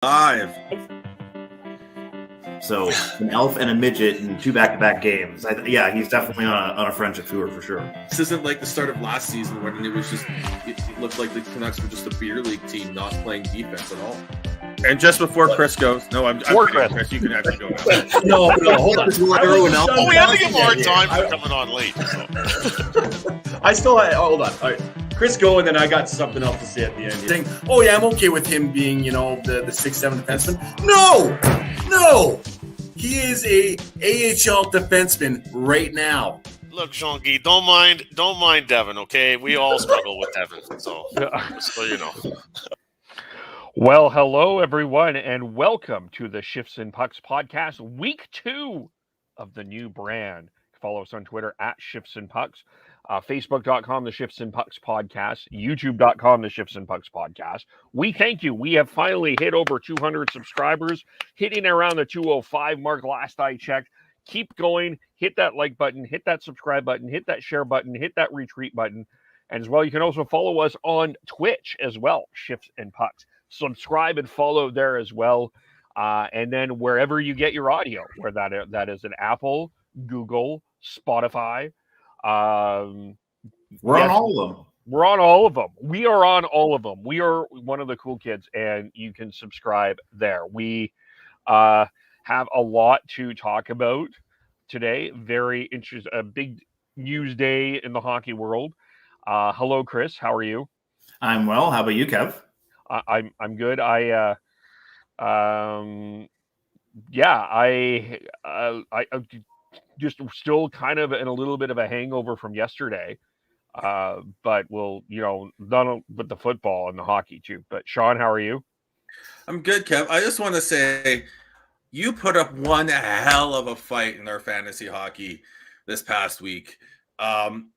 Live. So an elf and a midget in 2 back-to-back games. Yeah, he's definitely on a friendship tour for sure. This isn't like the start of last season when it looked like the Canucks were just a beer league team not playing defense at all. And just before Chris goes, I'm kidding, Chris, you can actually go now. No, hold on. We had to give him a hard time for coming on late. So. Hold on. All right. Chris, go, and then I got something else to say at the end. Saying, oh yeah, I'm okay with him being, the 6'7" defenseman. No, he is a AHL defenseman right now. Look, Jean-Guy, don't mind Devin, okay? We all struggle with Devin, so you know. Well, hello everyone, and welcome to the Shifts and Pucks podcast, week 2 of the new brand. Follow us on Twitter at Shifts and Pucks. Facebook.com, the Shifts and Pucks podcast, YouTube.com, the Shifts and Pucks podcast. We thank you. We have finally hit over 200 subscribers, hitting around the 205 mark last I checked. Keep going. Hit that like button, hit that subscribe button, hit that share button, hit that retweet button. And as well, you can also follow us on Twitch as well, Shifts and Pucks. Subscribe and follow there as well. And then wherever you get your audio, where that is an Apple, Google, Spotify, We're on all of them. We're on all of them. We are on all of them. We are one of the cool kids, and you can subscribe there. We have a lot to talk about today. Very interesting, a big news day in the hockey world. Hello, Chris. How are you? I'm well. How about you, Kev? I'm good. I just still kind of in a little bit of a hangover from yesterday, but not but the football and the hockey too. But Sean, how are you? I'm good, Kev. I just want to say you put up one hell of a fight in our fantasy hockey this past week. Kevin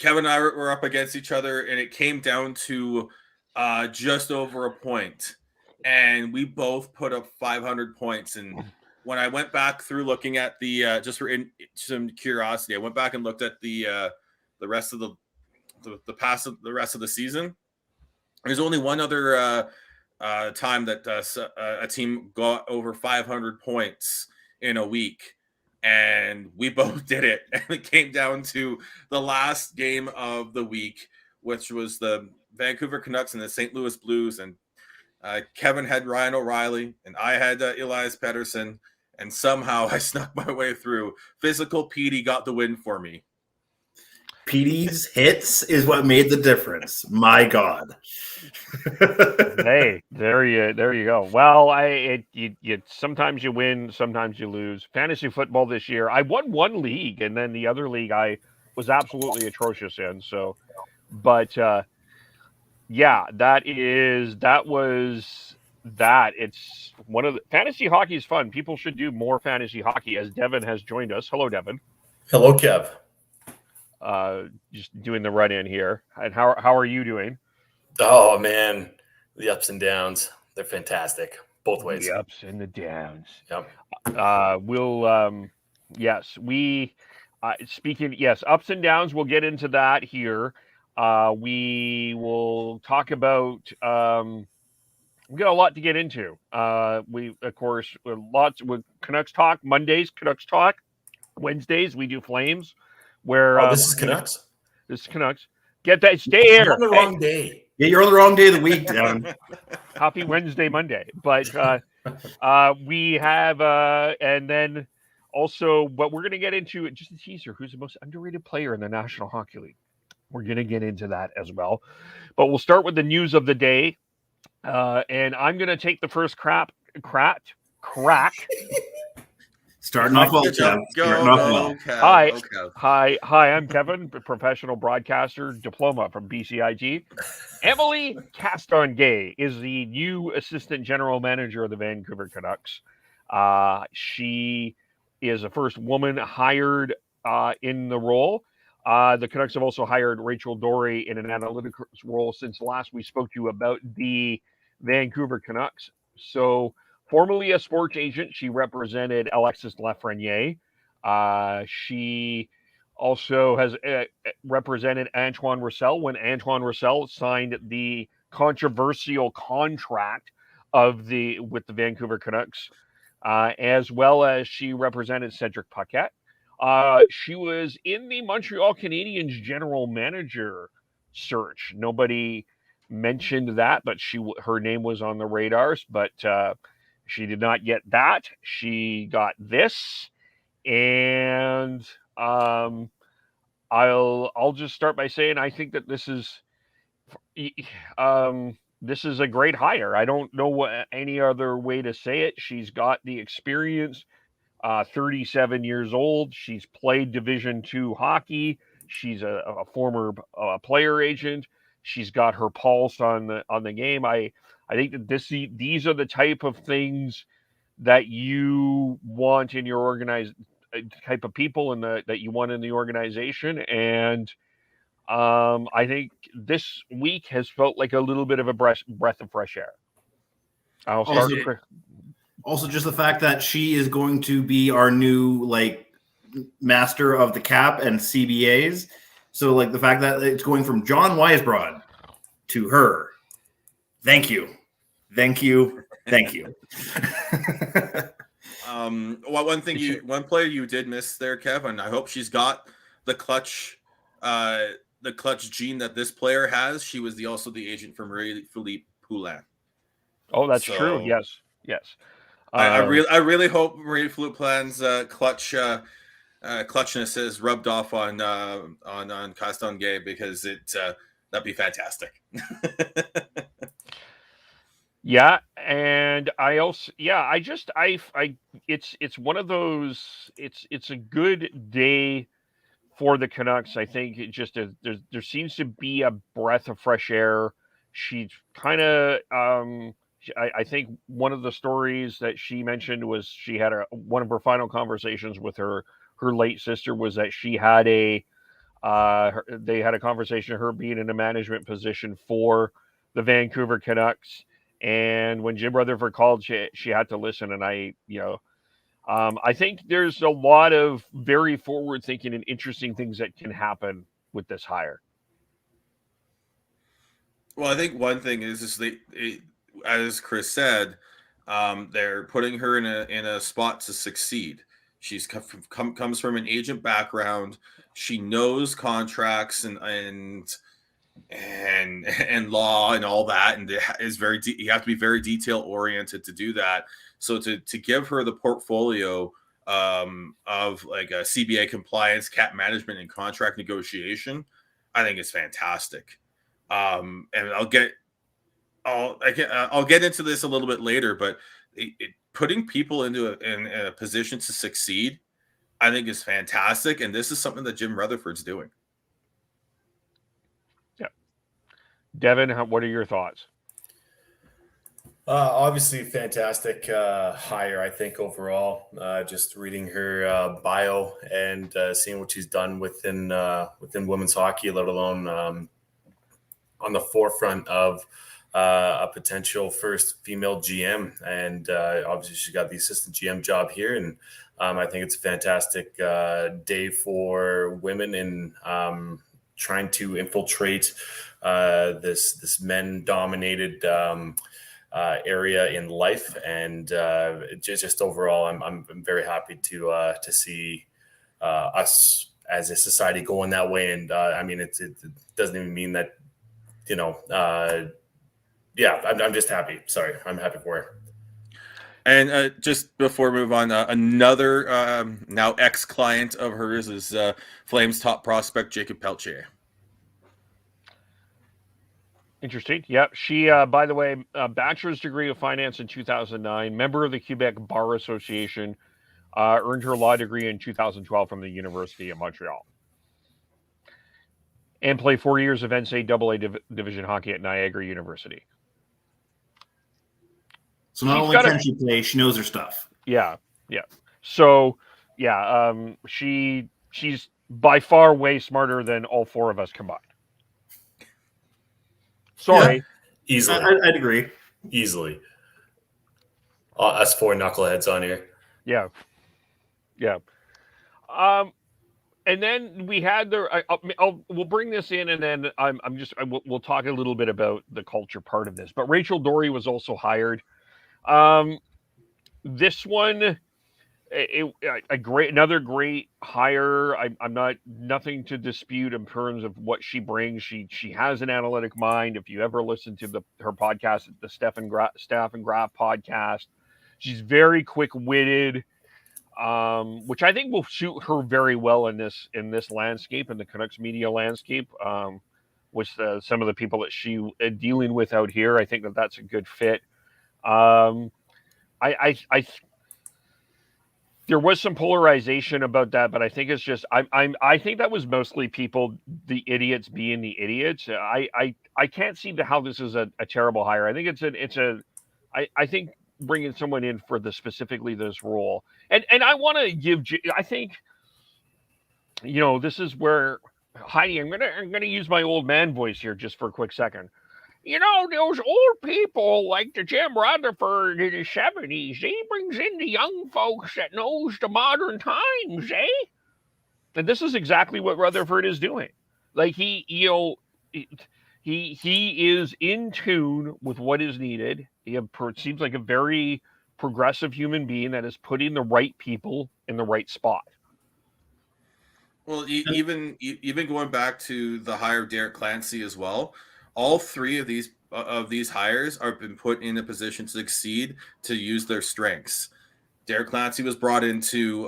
and I were up against each other, and it came down to just over a point, and we both put up 500 points. And when I went back through looking at the just for some curiosity, I went back and looked at the rest of the rest of the season. There's only one other time that a team got over 500 points in a week, and we both did it. And it came down to the last game of the week, which was the Vancouver Canucks and the St. Louis Blues. And Kevin had Ryan O'Reilly, and I had Elias Pettersson. And somehow I snuck my way through. Physical Petey got the win for me. Petey's hits is what made the difference. My God. Hey, there you go. Well, you sometimes you win, sometimes you lose. Fantasy football this year, I won one league, and then the other league I was absolutely atrocious in. So, but yeah, that was. It's one of the fantasy hockey is fun. People should do more fantasy hockey, as Devin has joined us. Hello, Devin. Hello, Kev. Just doing the run in here. And how are you doing? Oh man, the ups and downs, they're fantastic both ways. The ups and the downs. Yep. Ups and downs, we'll get into that here. We will talk about we got a lot to get into. We, of course, lots with Canucks talk. Mondays, Canucks talk. Wednesdays, we do Flames. Where this is Canucks. This is Canucks. Get that. Stay here. You're on the wrong day. Yeah, you're on the wrong day of the week, Devin. Happy Wednesday, Monday. But we have, and then also, but we're going to get into just a teaser. Who's the most underrated player in the National Hockey League? We're going to get into that as well. But we'll start with the news of the day. And I'm going to take the first crack. Starting off well, Kev. Hi, I'm Kevin, professional broadcaster, diploma from BCIG. Émilie Castonguay is the new assistant general manager of the Vancouver Canucks. She is the first woman hired in the role. The Canucks have also hired Rachel Doerrie in an analytics role since last we spoke to you about the Vancouver Canucks. So, formerly a sports agent, she represented Alexis Lafreniere. She also has represented Antoine Roussel when Antoine Roussel signed the controversial contract with the Vancouver Canucks, as well as she represented Cedric Paquette. She was in the Montreal Canadiens general manager search. Nobody mentioned that, but her name was on the radars. But she did not get that. She got this, and I'll just start by saying I think that this is a great hire. I don't know any other way to say it. She's got the experience. 37 years old. She's played Division II hockey. She's a former player agent. She's got her pulse on the game. I think that these are the type of things that you want in your type of people that you want in the organization. And I think this week has felt like a little bit of a breath of fresh air. I'll start with Chris. Also, just the fact that she is going to be our new master of the cap and CBAs. So the fact that it's going from John Weisbrod to her. Thank you. One player you did miss there, Kevin. I hope she's got the clutch gene that this player has. She was also the agent for Marie-Philippe Poulin. Oh, that's true. Yes. I really hope Marie-Philippe Poulin's clutchness is rubbed off on Castonguay, because that'd be fantastic. Yeah, and I also it's one of those. It's a good day for the Canucks. I think it just there seems to be a breath of fresh air. She's kind of I think one of the stories that she mentioned was she had one of her final conversations with her late sister was that she had they had a conversation of her being in a management position for the Vancouver Canucks. And when Jim Rutherford called, she had to listen. And I think there's a lot of very forward thinking and interesting things that can happen with this hire. Well, I think one thing is as Chris said, they're putting her in a spot to succeed. She's comes from an agent background. She knows contracts and law and all that, and is you have to be very detail oriented to do that. So to give her the portfolio of a CBA compliance, cap management, and contract negotiation, I think it's fantastic. And I'll get into this a little bit later, but putting people in a position to succeed, I think is fantastic. And this is something that Jim Rutherford's doing. Yeah. Devin, what are your thoughts? Obviously, fantastic hire, I think, overall. Just reading her bio and seeing what she's done within women's hockey, let alone on the forefront of a potential first female GM. And obviously, she's got the assistant GM job here. And I think it's a fantastic day for women in trying to infiltrate this men-dominated area in life, and just overall, I'm very happy to see us as a society going that way. And I mean, it doesn't even mean that, I'm just happy. Sorry, I'm happy for her. And just before we move on, another now ex-client of hers is Flames top prospect Jacob Peltier. Interesting. Yep. She, by the way, a bachelor's degree of finance in 2009, member of the Quebec Bar Association, earned her law degree in 2012 from the University of Montreal, and played 4 years of NCAA division hockey at Niagara University. So not only can she play, she knows her stuff. Yeah. So, she's by far way smarter than all four of us combined. Sorry. Yeah, easily. I'd agree. Easily. Us four knuckleheads on here. Yeah. And then we had we'll bring this in, and then we'll talk a little bit about the culture part of this. But Rachel Doerrie was also hired. This one, another great hire. I'm not nothing to dispute in terms of what she brings. She has an analytic mind. If you ever listen to her podcast, the Staff and Graf podcast, she's very quick-witted, which I think will suit her very well in this landscape, in the Canucks media landscape. With some of the people that she dealing with out here, I think that's a good fit. There was some polarization about that, but I think it's just I think that was mostly people, the idiots being the idiots. I can't see how this is a terrible hire. I think I think bringing someone in for specifically this role, and I want to give. I think, this is where Heidi. I'm gonna use my old man voice here just for a quick second. Those old people like the Jim Rutherford in the 70s, he brings in the young folks that knows the modern times, eh? And this is exactly what Rutherford is doing. Like he is in tune with what is needed. He seems like a very progressive human being that is putting the right people in the right spot. Well, even going back to the hire of Derek Clancy as well. All three of these hires are been put in a position to succeed, to use their strengths. Derek Clancy was brought in to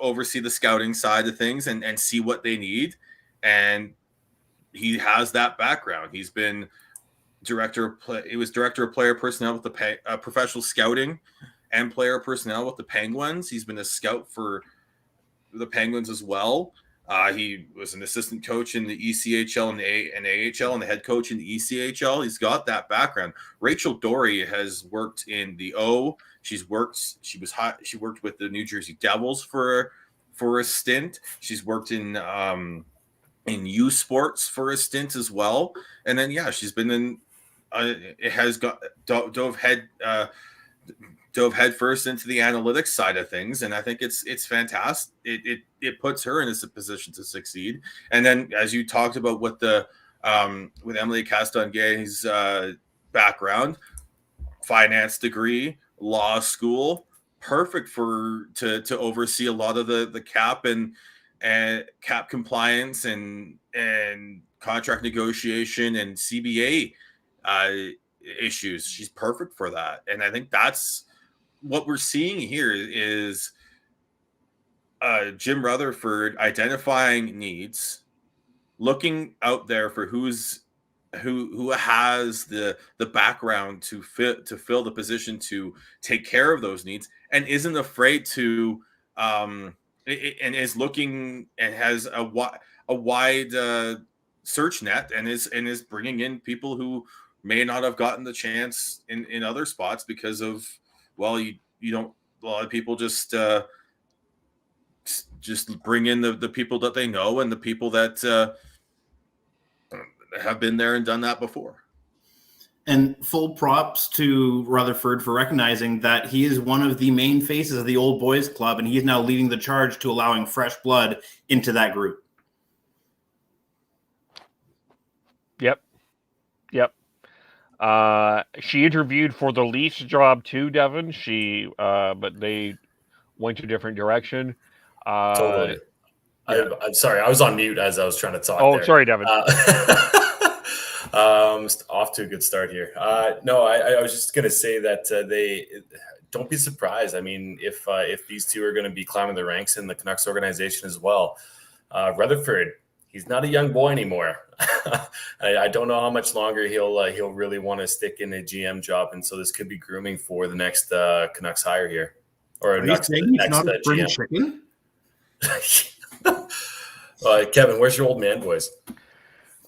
oversee the scouting side of things and see what they need, and he has that background. He's been director of player personnel with the professional scouting and player personnel with the Penguins. He's been a scout for the Penguins as well. He was an assistant coach in the ECHL and AHL, and the head coach in the ECHL. He's got that background. Rachel Doerrie has worked in the O. She worked with the New Jersey Devils for a stint. She's worked in U Sports for a stint as well. And then she's been in. It has got dove headfirst into the analytics side of things, and I think it's fantastic. It puts her in a position to succeed. And then, as you talked about with Émilie Castonguay's background, finance degree, law school, perfect to oversee a lot of the cap and cap compliance and contract negotiation and CBA issues. She's perfect for that, and I think that's what we're seeing here is Jim Rutherford identifying needs, looking out there for who has the background to fill the position to take care of those needs, and isn't afraid to and is looking and has a wide search net, and is bringing in people who may not have gotten the chance in other spots because of, you don't, a lot of people just bring in the people that they know and the people that have been there and done that before. And full props to Rutherford for recognizing that he is one of the main faces of the old boys club, and he is now leading the charge to allowing fresh blood into that group. Yep. She interviewed for the Leafs job too, Devin. But they went a different direction. Totally. I'm sorry, I was on mute as I was trying to talk. Oh, there. Sorry, Devin. Off to a good start here. No, I was just going to say that they don't be surprised. I mean, if these two are going to be climbing the ranks in the Canucks organization as well, Rutherford, he's not a young boy anymore. I don't know how much longer he'll really want to stick in a GM job, and so this could be grooming for the next Canucks hire here, or next GM. Chicken? Kevin, where's your old man voice?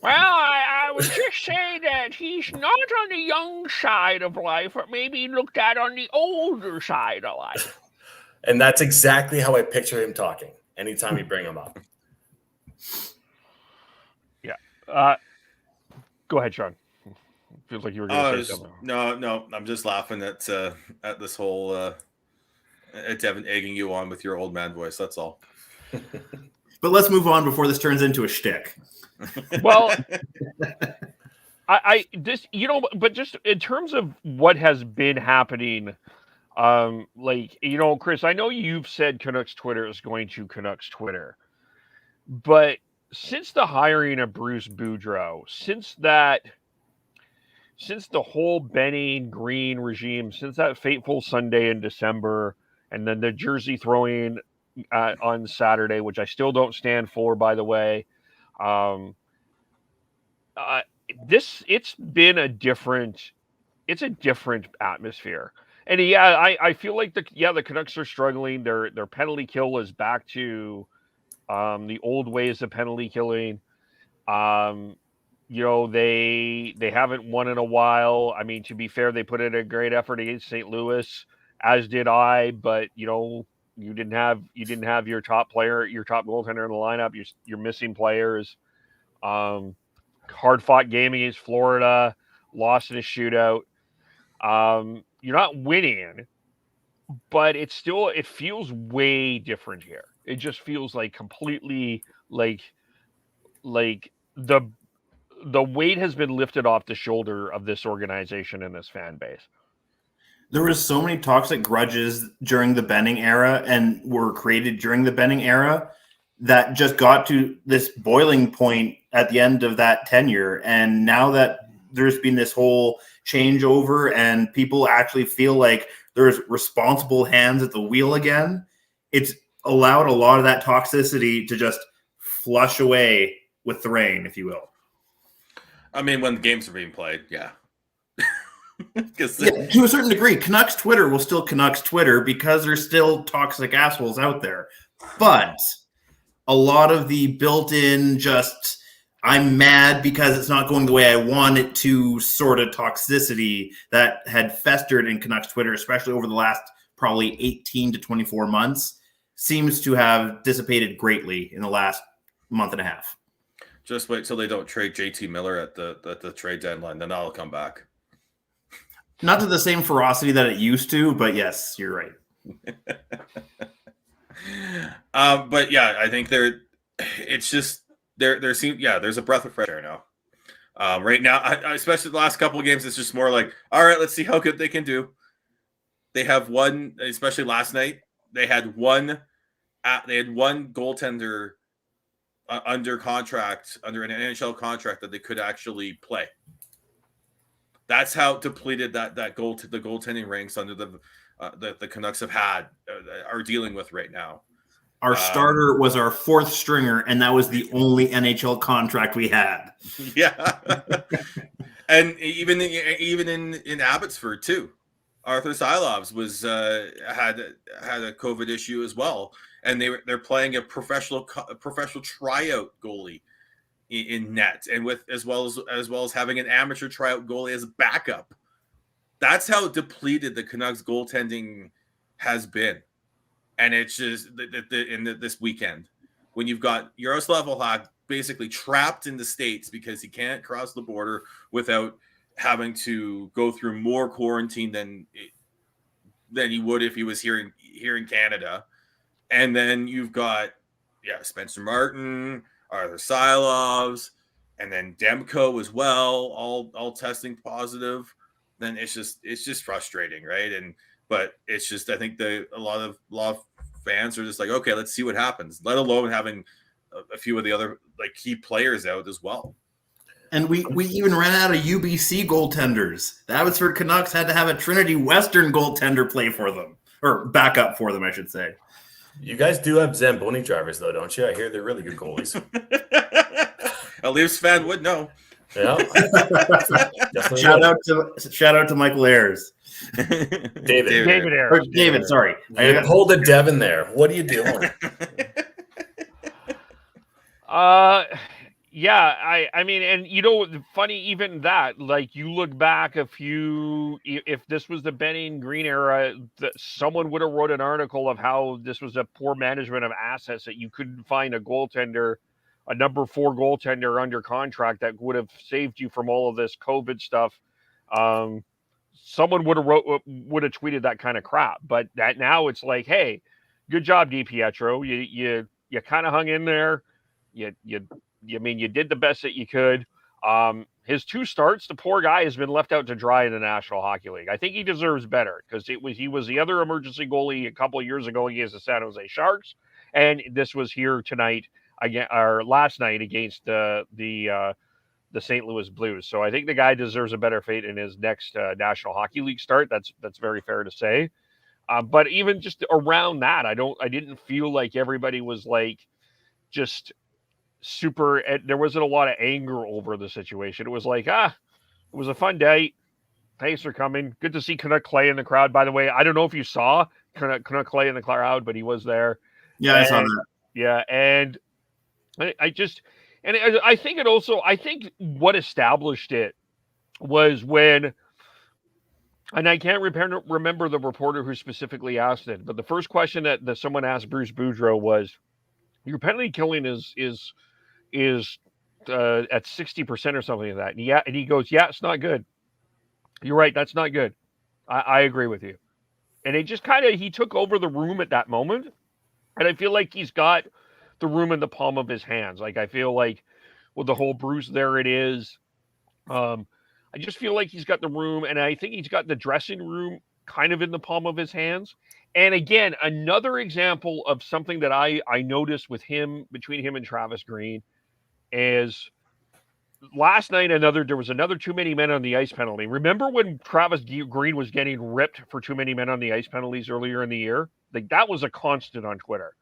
Well, I would just say that he's not on the young side of life, or maybe looked at on the older side of life. And that's exactly how I picture him talking anytime you bring him up. Yeah. Go ahead, Sean. Feels like you were going to say something. No. I'm just laughing at this whole at Devin egging you on with your old man voice. That's all. But let's move on before this turns into a shtick. Well, but just in terms of what has been happening, Chris, I know you've said Canucks Twitter is going to Canucks Twitter, but since the hiring of Bruce Boudreau, since the whole Benning Green regime, since that fateful Sunday in December, and then the jersey throwing on Saturday, which I still don't stand for, by the way, it's a different atmosphere. And I feel like the Canucks are struggling. Their penalty kill is back to the old ways of penalty killing. They haven't won in a while. I mean, to be fair, they put in a great effort against St. Louis, as did I. But you didn't have your top player, your top goaltender in the lineup. You're missing players. Hard fought game against Florida, lost in a shootout. You're not winning, but it feels way different here. It just feels like completely like the weight has been lifted off the shoulder of this organization and this fan base. There was so many toxic grudges during the Benning era and were created during the Benning era that just got to this boiling point at the end of that tenure. And now that there's been this whole changeover and people actually feel like there's responsible hands at the wheel again, it's allowed a lot of that toxicity to just flush away with the rain, if you will. I mean, when the games are being played, yeah. To a certain degree, Canucks Twitter will still Canucks Twitter because there's still toxic assholes out there. But a lot of the built-in just, I'm mad because it's not going the way I want it to sort of toxicity that had festered in Canucks Twitter, especially over the last probably 18 to 24 months, seems to have dissipated greatly in the last month and a half. Just wait till they don't trade JT Miller at the trade deadline, then I'll come back. Not to the same ferocity that it used to, but yes, you're right. But yeah, I think there's a breath of fresh air now. Right now, especially the last couple of games, it's just more like, all right, let's see how good they can do. They have one, especially last night, they had one goaltender under contract, under an NHL contract that they could actually play. That's how depleted the goaltending ranks under the Canucks are dealing with right now. Our starter was our fourth stringer, and that was the only NHL contract we had. Yeah, and even in Abbotsford too, Arthur Silovs had a COVID issue as well, and they're playing a professional tryout goalie in net, and with as well as having an amateur tryout goalie as a backup. That's how depleted the Canucks goaltending has been. And it's just this weekend when you've got Jaroslav Halak basically trapped in the States because he can't cross the border without having to go through more quarantine than he would if he was here in Canada. And then you've got Spencer Martin, Arthur Silovs, and then Demko as well, all testing positive. Then it's just frustrating, right? But it's just, I think a lot of fans are just like, okay, let's see what happens. Let alone having a few of the other key players out as well. And we even ran out of UBC goaltenders. The Abbotsford Canucks had to have a Trinity Western goaltender play for them, or back up for them, I should say. You guys do have Zamboni drivers, though, don't you? I hear they're really good goalies. A Leafs fan would know. Yeah. Shout out to Michael Ayers. David Ayers. David, sorry. You pulled a Devin there. What are you doing? I mean, and funny, even that, you look back if this was the Benning Green era, someone would have wrote an article of how this was a poor management of assets, that you couldn't find a goaltender, a number 4 goaltender under contract that would have saved you from all of this COVID stuff. Someone would have tweeted that kind of crap, but that now it's like, hey, good job, DiPietro. You kind of hung in there. You did the best that you could. his 2 starts, the poor guy has been left out to dry in the National Hockey League. I think he deserves better because he was the other emergency goalie a couple of years ago against the San Jose Sharks, and this was here tonight again or last night against the St. Louis Blues. So I think the guy deserves a better fate in his next National Hockey League start. That's very fair to say. But even just around that, I didn't feel like everybody was like just super. There wasn't a lot of anger over the situation. It was like, it was a fun day. Thanks for coming. Good to see Canuck Clay in the crowd. By the way, I don't know if you saw Canuck Clay in the crowd, but he was there. Yeah, I saw that. Yeah, and I think what established it was when, and I can't remember the reporter who specifically asked it, but the first question that someone asked Bruce Boudreau was, "Your penalty killing is at 60% or something like that." And he goes, "Yeah, it's not good. You're right, that's not good. I agree with you." And it just he took over the room at that moment, and I feel like he's got the room in the palm of his hands. Like I feel like with the whole Bruce, there it is. I just feel like he's got the room, and I think he's got the dressing room kind of in the palm of his hands. And again, another example of something that I noticed with between him and Travis Green is last night, there was another too many men on the ice penalty. Remember when Travis Green was getting ripped for too many men on the ice penalties earlier in the year? Like that was a constant on Twitter.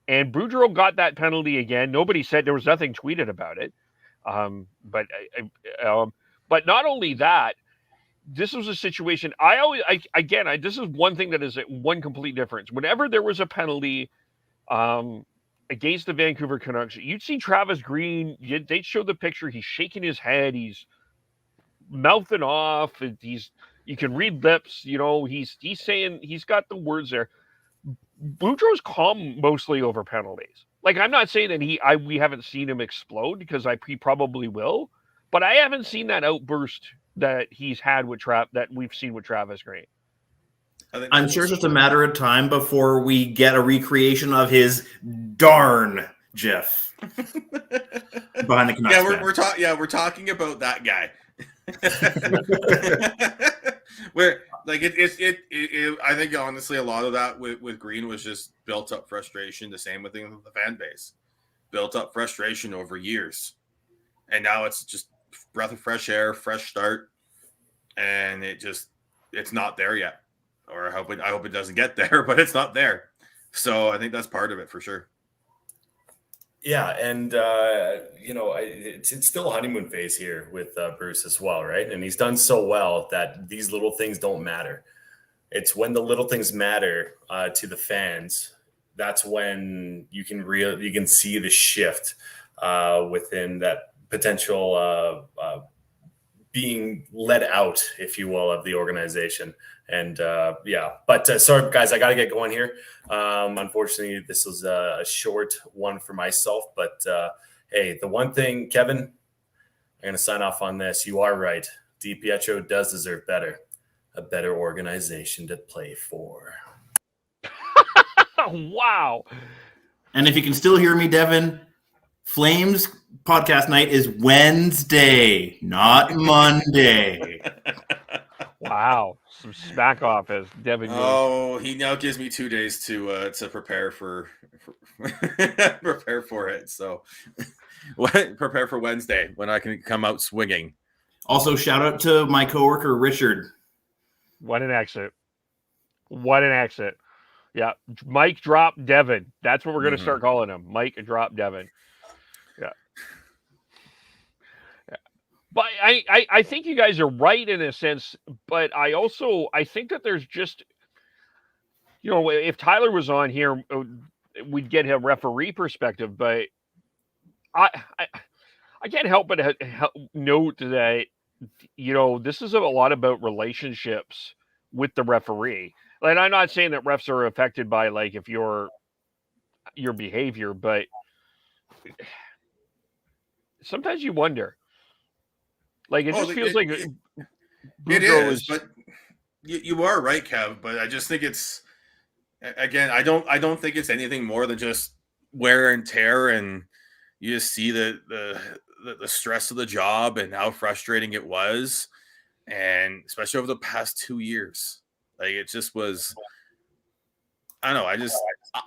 And Boudreau got that penalty again. Nobody said, there was nothing tweeted about it. But not only that, this was a situation. This is one thing that is one complete difference. Whenever there was a penalty against the Vancouver Canucks, you'd see Travis Green. They'd show the picture. He's shaking his head. He's mouthing off. You can read lips. He's saying, he's got the words there. Boudreau's calm mostly over penalties. Like I'm not saying that we haven't seen him explode because he probably will, but I haven't seen that outburst that he's had that we've seen with Travis Green. I'm sure it's just a matter of time before we get a recreation of his darn GIF behind the Canucks. We're talking about that guy. Where like it I think honestly a lot of that with Green was just built up frustration. The same with the fan base, built up frustration over years, and now it's just breath of fresh air, fresh start, and it's not there yet. Or I hope it doesn't get there, but it's not there. So I think that's part of it for sure. Yeah, and it's still a honeymoon phase here with Bruce as well, right? And he's done so well that these little things don't matter. It's when the little things matter to the fans, that's when you can see the shift within that potential being let out, if you will, of the organization. And but sorry guys, I got to get going here. Unfortunately, this was a short one for myself, but hey, the one thing, Kevin, I'm going to sign off on this. You are right. DiPietro does deserve a better organization to play for. Wow. And if you can still hear me, Devin, Flames podcast night is Wednesday, not Monday. Wow, some smack off as Devin. He now gives me 2 days to prepare for prepare for it. So prepare for Wednesday when I can come out swinging. Also, shout out to my coworker Richard. What an exit! Yeah, Mike drop Devin. That's what we're going to start calling him. Mike drop Devin. Yeah. But I think you guys are right in a sense, but I think that there's just, if Tyler was on here, we'd get a referee perspective, but I can't help but note that, this is a lot about relationships with the referee. And I'm not saying that refs are affected by if your behavior, but sometimes you wonder. It just feels like it is, but you are right, Kev. But I just think it's, again, I don't think it's anything more than just wear and tear, and you just see the the stress of the job and how frustrating it was, and especially over the past 2 years, like it just was. I don't know.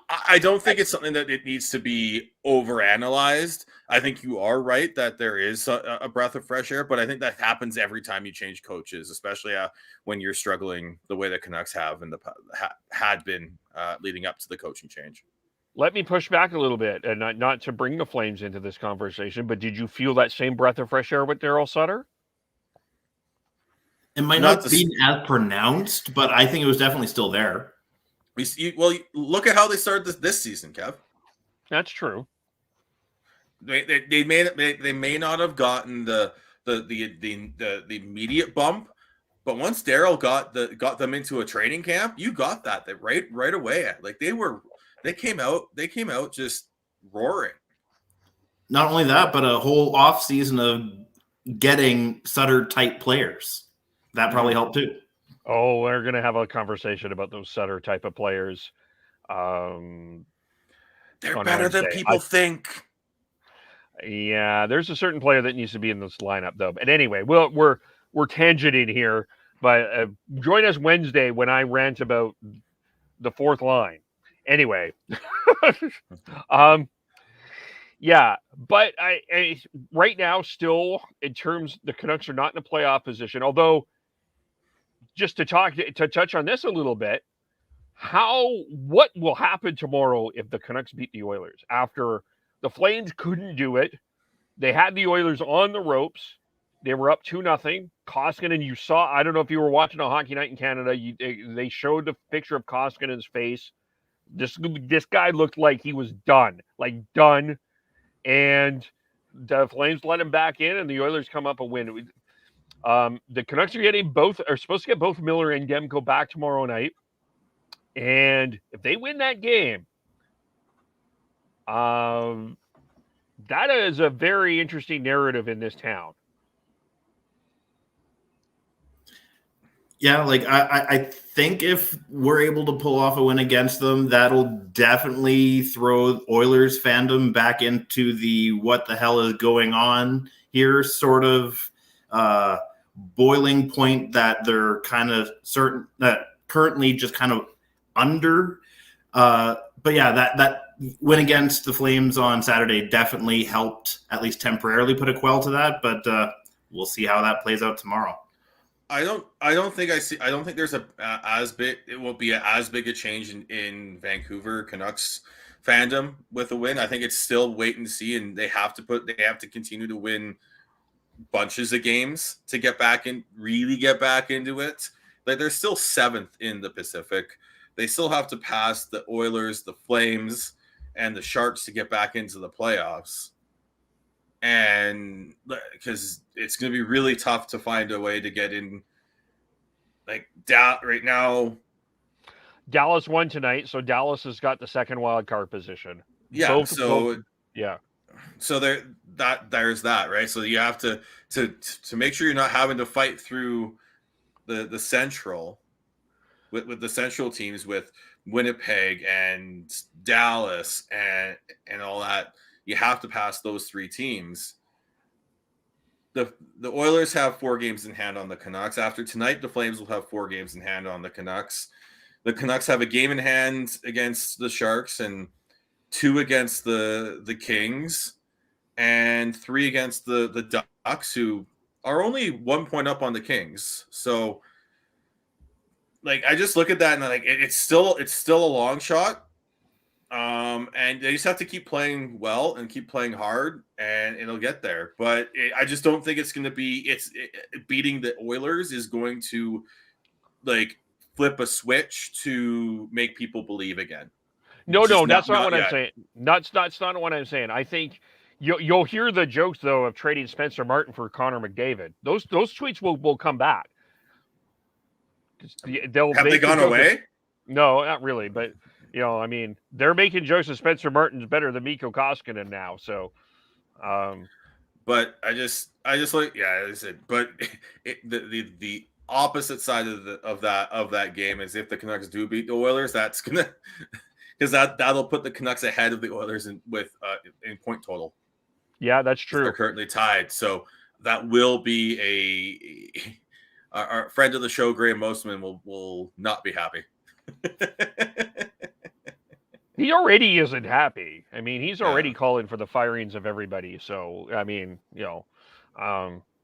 I don't think it's something that it needs to be overanalyzed. I think you are right that there is a breath of fresh air, but I think that happens every time you change coaches, especially when you're struggling the way the Canucks have in the had been leading up to the coaching change. Let me push back a little bit, and not to bring the Flames into this conversation, but did you feel that same breath of fresh air with Darryl Sutter? It might not be as pronounced, but I think it was definitely still there. Well, look at how they started this season, Kev. That's true. They may not have gotten the immediate bump, but once Darryl got them into a training camp, you got that right away. Like they came out just roaring. Not only that, but a whole off season of getting Sutter type players. That probably helped too. Oh, we're going to have a conversation about those Sutter type of players. They're better than people think. Yeah, there's a certain player that needs to be in this lineup, though. But anyway, we're tangenting here. But join us Wednesday when I rant about the fourth line. Anyway, yeah, but I right now still in terms the Canucks are not in a playoff position, although. Just to touch on this a little bit, what will happen tomorrow if the Canucks beat the Oilers after the Flames couldn't do it? They had the Oilers on the ropes. They were up 2-0. Koskinen, you saw, I don't know if you were watching a Hockey Night in Canada, they showed the picture of Koskinen's face. This guy looked like he was done. And the Flames let him back in, and the Oilers come up a win. The Canucks are supposed to get both Miller and Demko back tomorrow night. And if they win that game, that is a very interesting narrative in this town. Yeah, like I think if we're able to pull off a win against them, that'll definitely throw Oilers fandom back into the what the hell is going on here sort of boiling point that they're kind of certain that currently just kind of under. But yeah, that win against the Flames on Saturday definitely helped at least temporarily put a quell to that. But we'll see how that plays out tomorrow. I don't think there's it won't be as big a change in Vancouver Canucks fandom with a win. I think it's still wait and see, and they have to continue to win bunches of games to really get back into it. Like they're still 7th in the Pacific. They still have to pass the Oilers, the Flames, and the Sharks to get back into the playoffs. And because it's going to be really tough to find a way to get in, like right now. Dallas won tonight, so Dallas has got the second wild card position. Yeah, yeah. So there's that, right? So you have to make sure you're not having to fight through the Central with the Central teams with Winnipeg and Dallas and all that. You have to pass those 3 teams. The Oilers have 4 games in hand on the Canucks. After tonight, the Flames will have 4 games in hand on the Canucks. The Canucks have a game in hand against the Sharks and 2 against the Kings and 3 against the Ducks, who are only 1 point up on the Kings. So, like, I just look at that and like it's still a long shot. And they just have to keep playing well and keep playing hard, and it'll get there. But I just don't think it's going to be. Beating the Oilers is going to like flip a switch to make people believe again. No, that's not what I'm saying. That's not what I'm saying. I think you'll hear the jokes though of trading Spencer Martin for Connor McDavid. Those tweets will come back. Have they gone away? No, not really, but. You know, I mean, they're making jokes that Spencer Martin's better than Mikko Koskinen now. So, but I just like, yeah, I said, but the opposite side of that game is if the Canucks do beat the Oilers, that's gonna because that'll put the Canucks ahead of the Oilers in point total. Yeah, that's true. They're currently tied. So that will be our friend of the show, Graham Mosman, will not be happy. He already isn't happy. I mean, he's already Yeah. calling for the firings of everybody. So, I mean,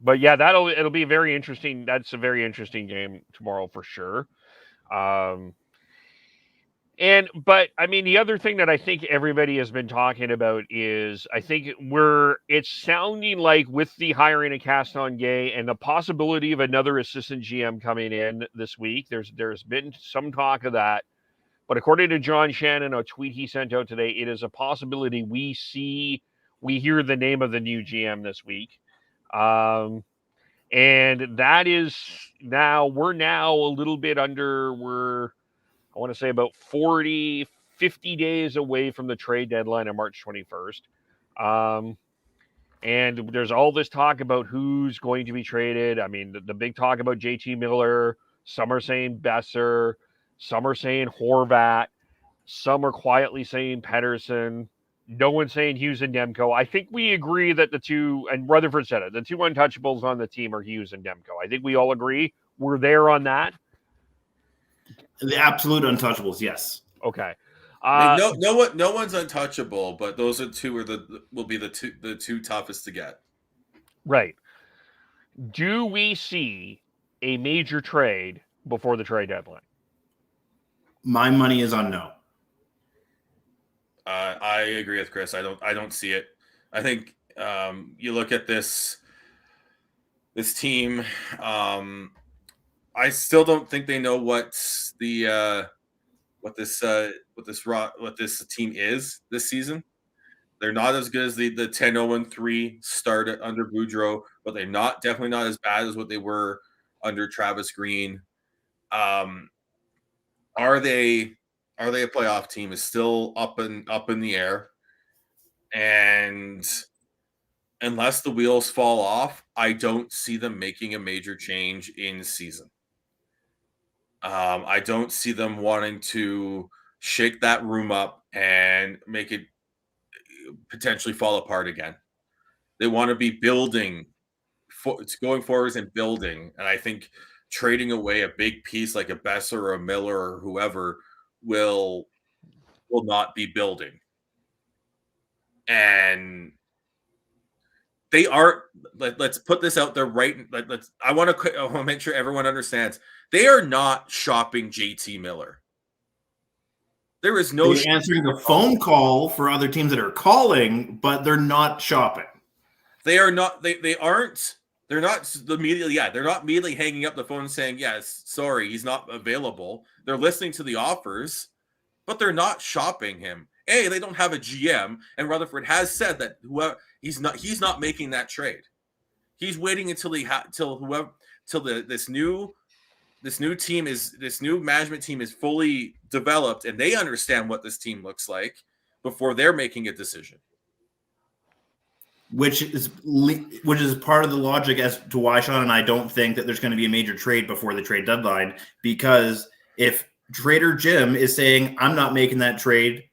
but yeah, it'll be very interesting. That's a very interesting game tomorrow for sure. But I mean, the other thing that I think everybody has been talking about is I think it's sounding like with the hiring of Castonguay and the possibility of another assistant GM coming in this week, there's been some talk of that. But according to John Shannon, a tweet he sent out today, it is a possibility we hear the name of the new GM this week. And that is we're now a little bit under, I want to say about 40, 50 days away from the trade deadline on March 21st. And there's all this talk about who's going to be traded. I mean, the big talk about JT Miller, some are saying Boeser, some are saying Horvat, some are quietly saying Pettersson. No one's saying Hughes and Demko. I think we agree that the two, and Rutherford said it, the two untouchables on the team are Hughes and Demko. I think we all agree. We're there on that. The absolute untouchables, yes. Okay. No one's untouchable, but those are will be the two toughest to get. Right. Do we see a major trade before the trade deadline? My money is on no. I agree with Chris. I don't see it. I think you look at this team. I still don't think they know what this team is this season. They're not as good as the 10-0-3 start under Boudreau, but they're definitely not as bad as what they were under Travis Green. Are they a playoff team is still up in the air. And unless the wheels fall off, I don't see them making a major change in season. I don't see them wanting to shake that room up and make it potentially fall apart again. They want to be building, it's going forwards and building. And I think trading away a big piece like a Boeser or a Miller or whoever will not be building. And they are. Let's put this out there right. I want to make sure everyone understands. They are not shopping JT Miller. There is no They're answering the phone call for other teams that are calling, but they're not shopping. They are not. They aren't. They're not immediately. Yeah, they're not immediately hanging up the phone and saying, "Yes, sorry, he's not available." They're listening to the offers, but they're not shopping him. They don't have a GM, and Rutherford has said that he's not making that trade. He's waiting until this new management team is fully developed and they understand what this team looks like before they're making a decision. Which is part of the logic as to why Sean and I don't think that there's going to be a major trade before the trade deadline, because if Trader Jim is saying, I'm not making that trade,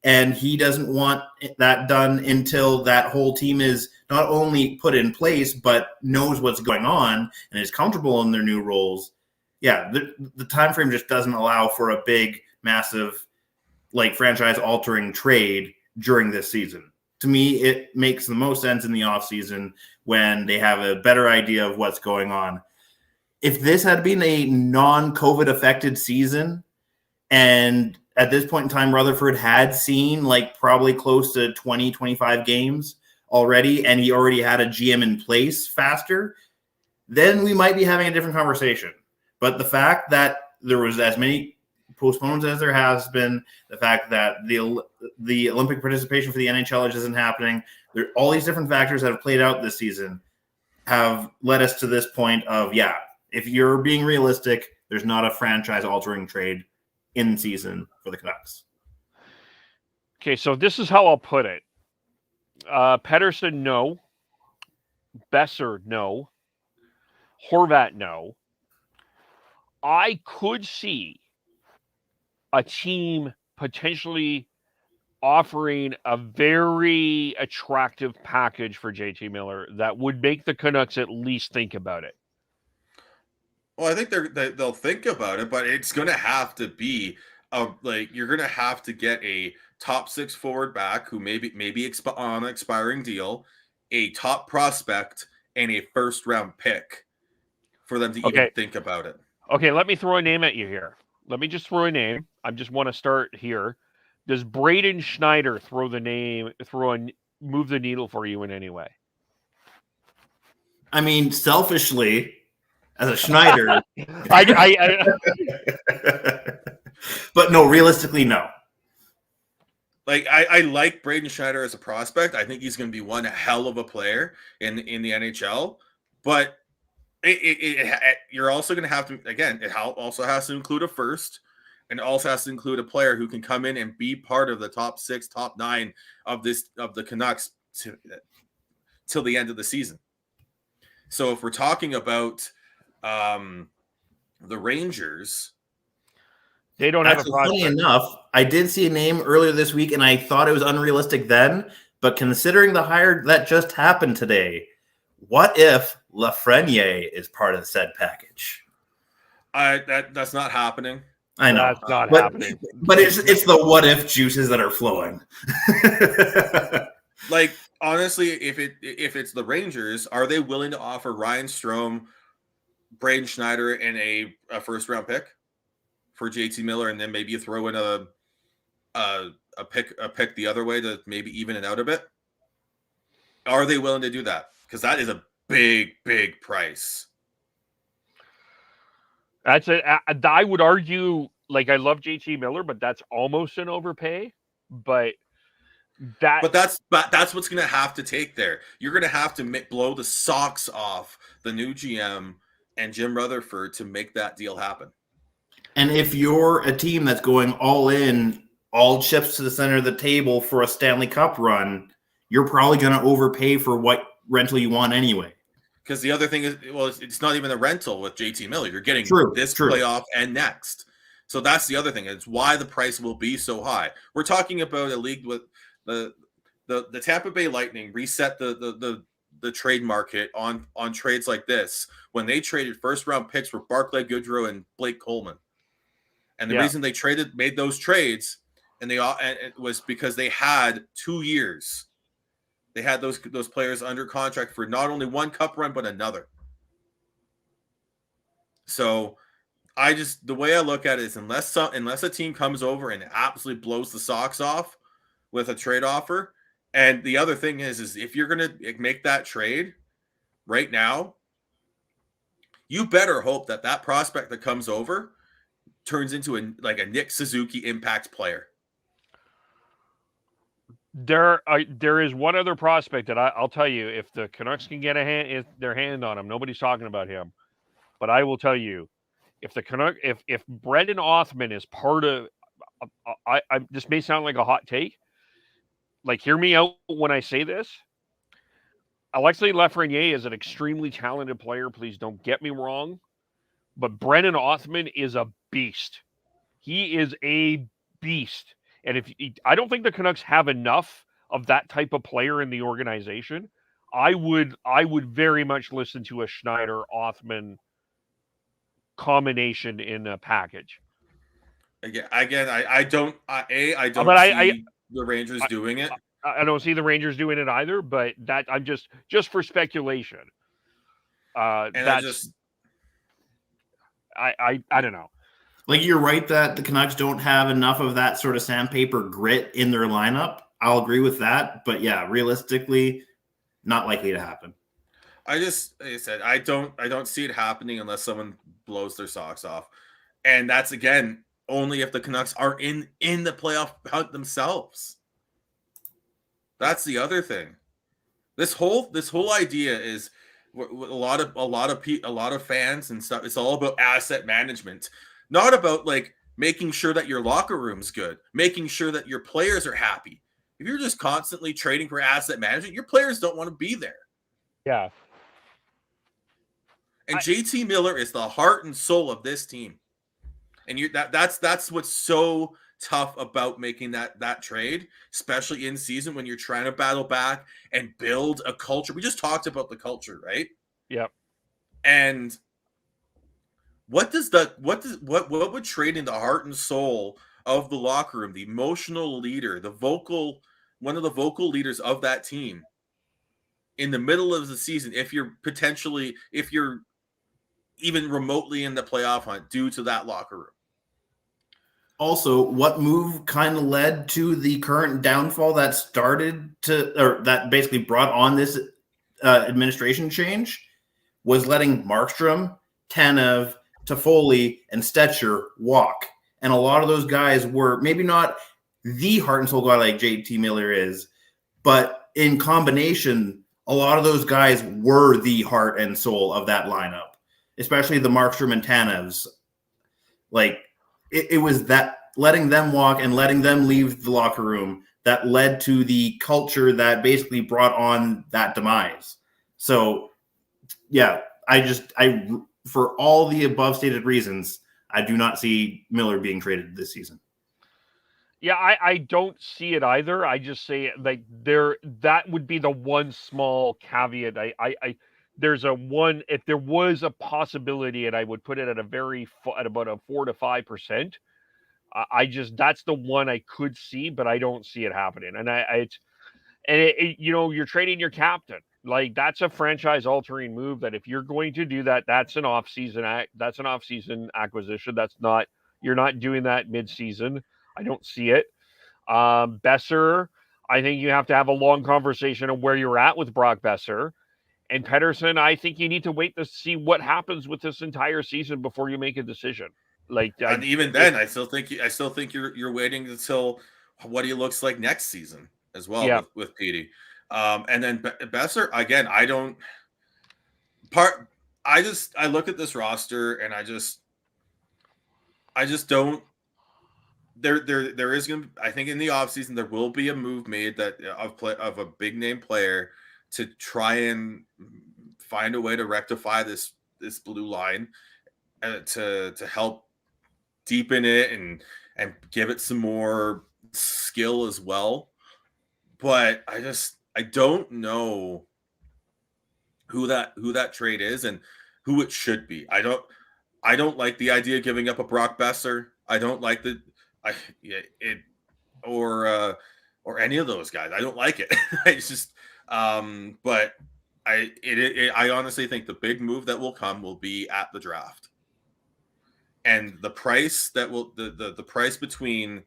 and he doesn't want that done until that whole team is not only put in place, but knows what's going on and is comfortable in their new roles. Yeah, the time frame just doesn't allow for a big, massive, franchise-altering trade during this season. To me, it makes the most sense in the offseason when they have a better idea of what's going on. If this had been a non-COVID affected season, and at this point in time, Rutherford had seen probably close to 20, 25 games already, and he already had a GM in place faster, then we might be having a different conversation. But the fact that there was as many postponements as there has been, the fact that the Olympic participation for the NHL isn't happening, all these different factors that have played out this season have led us to this point of, if you're being realistic, there's not a franchise-altering trade in season for the Canucks. Okay, so this is how I'll put it. Pettersson, no. Boeser, no. Horvat, no. I could see a team potentially offering a very attractive package for JT Miller that would make the Canucks at least think about it. Well, I think they'll think about it, but it's going to have to be you're going to have to get a top 6 forward back who maybe on an expiring deal, a top prospect, and a first round pick for them to even think about it. Okay, let me throw a name at you here. Let me just throw a name. I just want to start here. Does Braden Schneider move the needle for you in any way? I mean, selfishly, as a Schneider, but no, realistically, no. Like I like Braden Schneider as a prospect. I think he's going to be one hell of a player in the NHL. But you're also going to have to, again, it also has to include a first, and also has to include a player who can come in and be part of the top 6, top 9 of the Canucks till the end of the season. So if we're talking about the Rangers, they don't have a prospect. Funny enough, I did see a name earlier this week, and I thought it was unrealistic then. But considering the hire that just happened today, what if Lafreniere is part of the said package? That's not happening. I know that's not happening. But it's the what if juices that are flowing. Like, honestly, if it's the Rangers, are they willing to offer Ryan Strome, Braden Schneider, and a first round pick for JT Miller, and then maybe you throw in a pick the other way to maybe even it out a bit? Are they willing to do that? Because that is a big price. That's it. I would argue, like, I love JT Miller, but that's almost an overpay. But that's what's going to have to take there. You're going to have to blow the socks off the new GM and Jim Rutherford to make that deal happen. And if you're a team that's going all in, all chips to the center of the table for a Stanley Cup run, you're probably going to overpay for what rental you want anyway. Because the other thing is, well, it's not even a rental with JT Miller. You're getting this playoff and next. So that's the other thing. It's why the price will be so high. We're talking about a league with the Tampa Bay Lightning reset the trade market on trades like this when they traded first round picks for Barclay Goodrow and Blake Coleman. And the reason they made those trades and it was because they had 2 years. They had those players under contract for not only one cup run, but another. So the way I look at it is unless a team comes over and absolutely blows the socks off with a trade offer. And the other thing is if you're going to make that trade right now, you better hope that prospect that comes over turns into a Nick Suzuki impact player. There is one other prospect that I'll tell you, if the Canucks can get their hand on him, nobody's talking about him. But I will tell you, if Brendan Othman is part of, this may sound like a hot take. Like, hear me out when I say this. Alexis Lafreniere is an extremely talented player. Please don't get me wrong. But Brendan Othman is a beast. He is a beast. And I don't think the Canucks have enough of that type of player in the organization. I would very much listen to a Schneider-Othman combination in a package. Again, I don't see the Rangers doing it. I don't see the Rangers doing it either, but that I'm just for speculation. I don't know. Like, you're right that the Canucks don't have enough of that sort of sandpaper grit in their lineup. I'll agree with that. But yeah, realistically, not likely to happen. Like I said, I don't see it happening unless someone blows their socks off. And that's, again, only if the Canucks are in the playoff hunt themselves. That's the other thing. This whole idea is a lot of fans and stuff. It's all about asset management. Not about making sure that your locker room's good, making sure that your players are happy. If you're just constantly trading for asset management, your players don't want to be there. Yeah. And JT Miller is the heart and soul of this team. And that's what's so tough about making that trade, especially in season when you're trying to battle back and build a culture. We just talked about the culture, right? Yep. And what would trading the heart and soul of the locker room, the emotional leader, one of the vocal leaders of that team in the middle of the season, if you're even remotely in the playoff hunt, due to that locker room? Also, what move kind of led to the current downfall that that basically brought on this administration change was letting Markstrom, Tanev, Toffoli, and Stetcher walk. And a lot of those guys were maybe not the heart and soul guy like JT Miller is, but in combination, a lot of those guys were the heart and soul of that lineup, especially the Markstrom and Tanevs. Like, it was that letting them walk and letting them leave the locker room that led to the culture that basically brought on that demise. So, yeah, for all the above stated reasons, I do not see Miller being traded this season. Yeah, I don't see it either. I just say like that would be the one small caveat. There's if there was a possibility, and I would put it at about a 4 to 5%. That's the one I could see, but I don't see it happening. And you're trading your captain. Like, that's a franchise altering move that if you're going to do that, that's an off-season acquisition. You're not doing that mid-season. I don't see it. Boeser, I think you have to have a long conversation on where you're at with Brock Boeser. And Pettersson, I think you need to wait to see what happens with this entire season before you make a decision. Like, and even then, I still think you're waiting until what he looks like next season as well. Yeah. with Petey. And then Boeser, again, I look at this roster and I just don't. There is going to, I think in the offseason there will be a move made of a big name player to try and find a way to rectify this blue line, to help deepen it and give it some more skill as well. But I don't know who that trade is and who it should be. I don't like the idea of giving up a Brock Boeser. I don't like or any of those guys. I don't like it. It's just but I honestly think the big move that will come will be at the draft. And the price the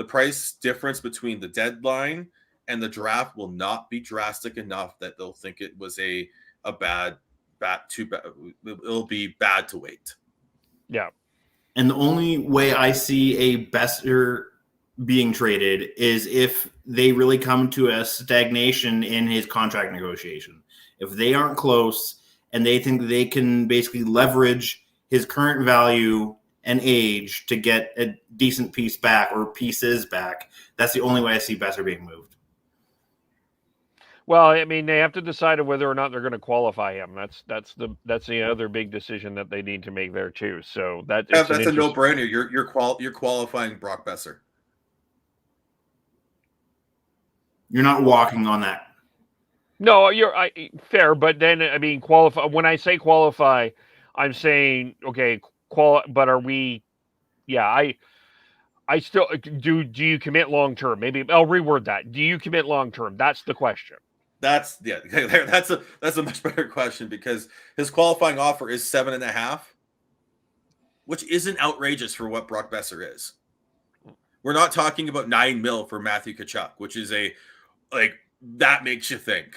price difference between the deadline and the draft will not be drastic enough that they'll think it was a bad. It'll be bad to wait. Yeah. And the only way I see a Boeser being traded is if they really come to a stagnation in his contract negotiation. If they aren't close and they think they can basically leverage his current value and age to get a decent piece back or pieces back, that's the only way I see Boeser being moved. Well, I mean, they have to decide whether or not they're going to qualify him. That's the other big decision that they need to make there too. So that's a no-brainer. You're qualifying Brock Boeser. You're not walking on that. No, fair, but then I mean, qualify. When I say qualify, I'm saying okay, but are we? Yeah, I still do. Do you commit long term? Maybe I'll reword that. Do you commit long term? That's the question. That's a much better question, because his qualifying offer is 7.5, which isn't outrageous for what Brock Boeser is. We're not talking about $9 million for Matthew Tkachuk, which is that makes you think.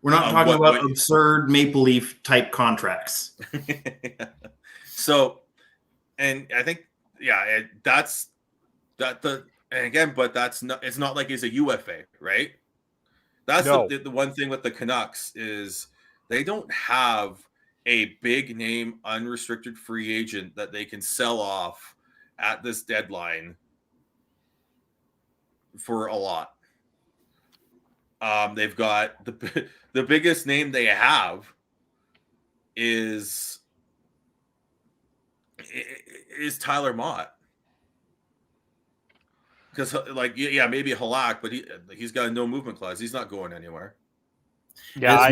We're not talking about absurd Maple Leaf type contracts. So, and I think, it's not like he's a UFA, right? That's the one thing with the Canucks is they don't have a big name unrestricted free agent that they can sell off at this deadline for a lot. They've got the biggest name they have is Tyler Mott. because like yeah, maybe Halak, but he's got a no movement clause. He's not going anywhere. Yeah,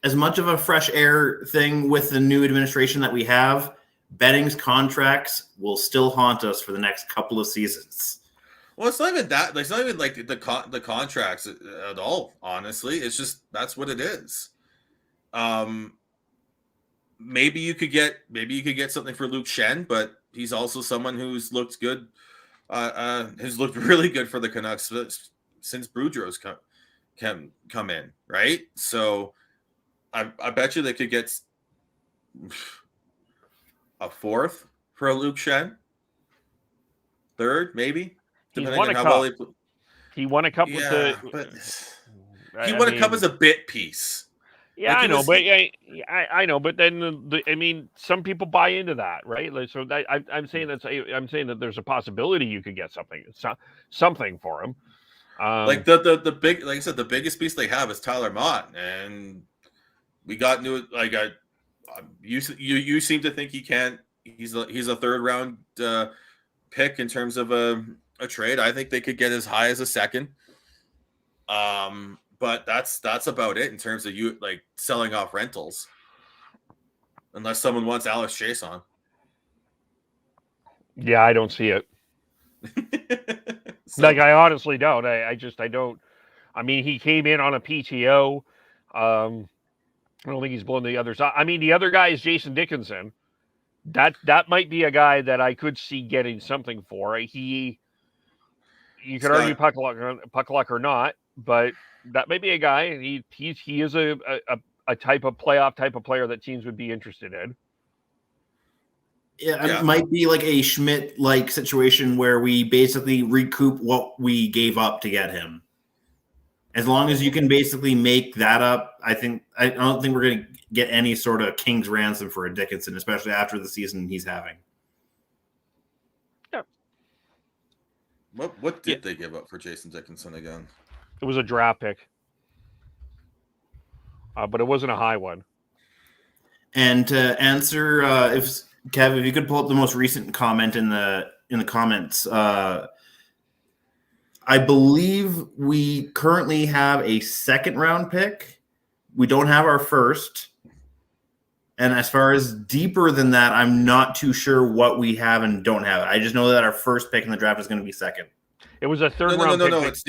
as much of a fresh air thing with the new administration that we have, Betting's contracts will still haunt us for the next couple of seasons. Well, it's not even that. It's not even like the contracts at all. Honestly, it's just that's what it is. Maybe you could get something for Luke Shen, but he's also someone who's looked good. Has looked really good for the Canucks since Boudreau's come in, right? So I bet you they could get a fourth for a Luke Shen, third maybe. He won a cup. He won a cup with the. He won a cup as a bit piece. Yeah, like I know, but then some people buy into that, right? Like, so I'm saying that there's a possibility you could get something for him. Like the big, like I said, the biggest piece they have is Tyler Mott, and we got new. Like you seem to think he can't. He's a third round pick in terms of a trade. I think they could get as high as a second. But that's about it in terms of you like selling off rentals, unless someone wants Alex Chase on. Yeah, I don't see it. Like I honestly don't. I don't. I mean, he came in on a PTO. I don't think he's blown the others. I mean, the other guy is Jason Dickinson. That might be a guy that I could see getting something for. You could argue puck luck or not, but that may be a guy, and he is a type of playoff type of player that teams would be interested in. Yeah, it might be like a Schmidt-like situation where we basically recoup what we gave up to get him. As long as you can basically make that up, I don't think we're going to get any sort of king's ransom for a Dickinson, especially after the season he's having. Yeah. What did they give up for Jason Dickinson again? It was a draft pick, but it wasn't a high one. And to answer, if you could pull up the most recent comment in the comments, I believe we currently have a second round pick. We don't have our first. And as far as deeper than that, I'm not too sure what we have and don't have. I just know that our first pick in the draft is going to be second. It was a third round pick. No. It's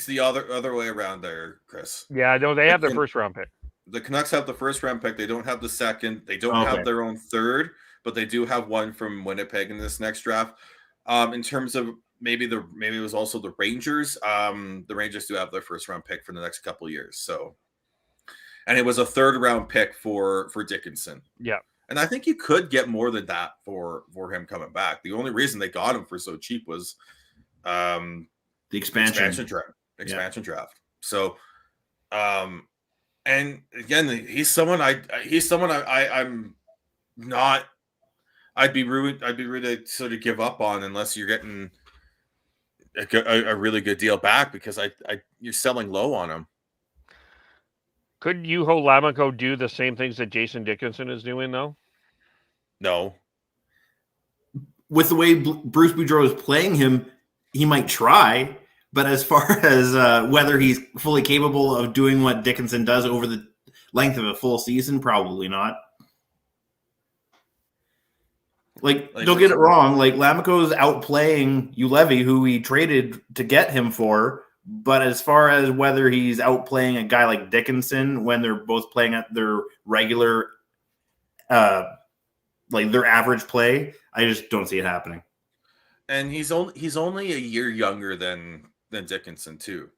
the other way around there, Chris. Yeah, no, they have their first round pick. The Canucks have the first round pick. They don't have the second. They don't have their own third, but they do have one from Winnipeg in this next draft. In terms of maybe it was also the Rangers. The Rangers do have their first round pick for the next couple of years. So, and it was a third round pick for Dickinson. Yeah. And I think you could get more than that for him coming back. The only reason they got him for so cheap was the expansion draft. So, and again, he's someone I'm not. I'd be rude to sort of give up on unless you're getting a really good deal back, because you're selling low on him. Could Juho Lammikko do the same things that Jason Dickinson is doing, though? No. With the way Bruce Boudreau is playing him, he might try. But as far as whether he's fully capable of doing what Dickinson does over the length of a full season, probably not. Like don't get it wrong. Like, Lammikko is outplaying Ulevy, who we traded to get him for. But as far as whether he's outplaying a guy like Dickinson when they're both playing at their regular, like their average play, I just don't see it happening. And he's only a year younger than Dickinson too.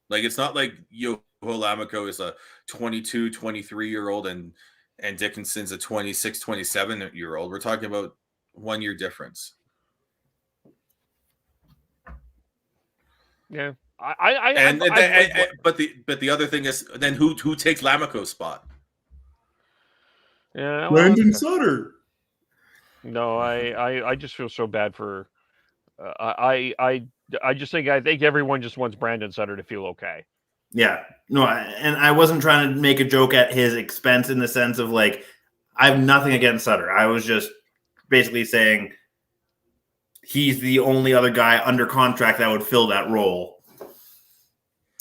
Like, it's not like Juho Lammikko is a 22, 23-year-old and Dickinson's a 26, 27-year-old. We're talking about 1 year difference. Yeah. But the other thing is, then who takes Lammikko's spot? Yeah, Brandon Sutter. No, I just feel so bad for. I think everyone just wants Brandon Sutter to feel okay. Yeah, no, and I wasn't trying to make a joke at his expense in the sense of, like, I have nothing against Sutter. I was just basically saying he's the only other guy under contract that would fill that role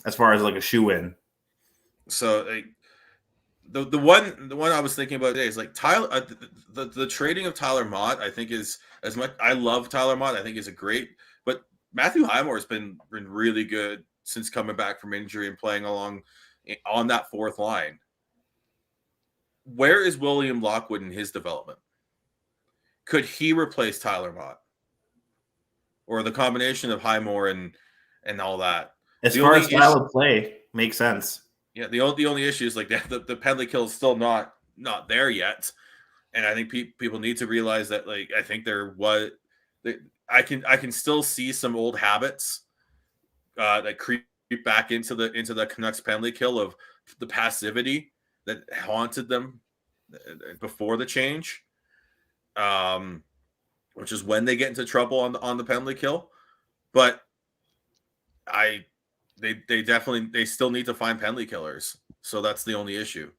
as far as like a shoe-in. So like, the one I was thinking about today is like Tyler. The trading of Tyler Mott, I think, is as much. I love Tyler Mott. I think is a great. But Matthew Highmore has been really good since coming back from injury and playing along on that fourth line. Where is William Lockwood in his development? Could he replace Tyler Mott, or the combination of Highmore and all that? As far as style of play, makes sense. Yeah, the only issue is like the penalty kill is still not there yet, and I think people need to realize that. Like, I think I can still see some old habits that creep back into the Canucks penalty kill of the passivity that haunted them before the change, which is when they get into trouble on the penalty kill. But they still need to find penalty killers. So that's the only issue.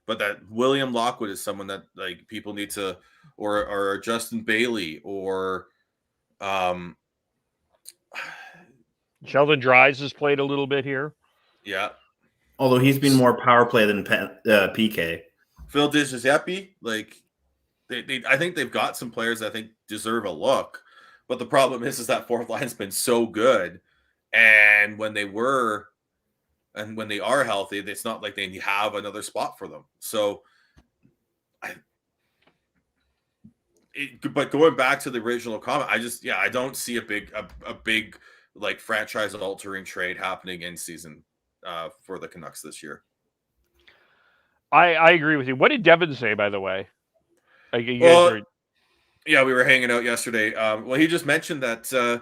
But that William Lockwood is someone that like people need to, or Justin Bailey, or Sheldon Dries has played a little bit here. Yeah. Although he's been more power play than PK. Phil DiGiuseppe, like I think they've got some players that I think deserve a look. But the problem is that fourth line's been so good. And when they are healthy, it's not like they have another spot for them. So, but going back to the original comment, I don't see a big like franchise altering trade happening in season for the Canucks this year. I agree with you. What did Devin say, by the way? Yeah, we were hanging out yesterday. Well, he just mentioned that.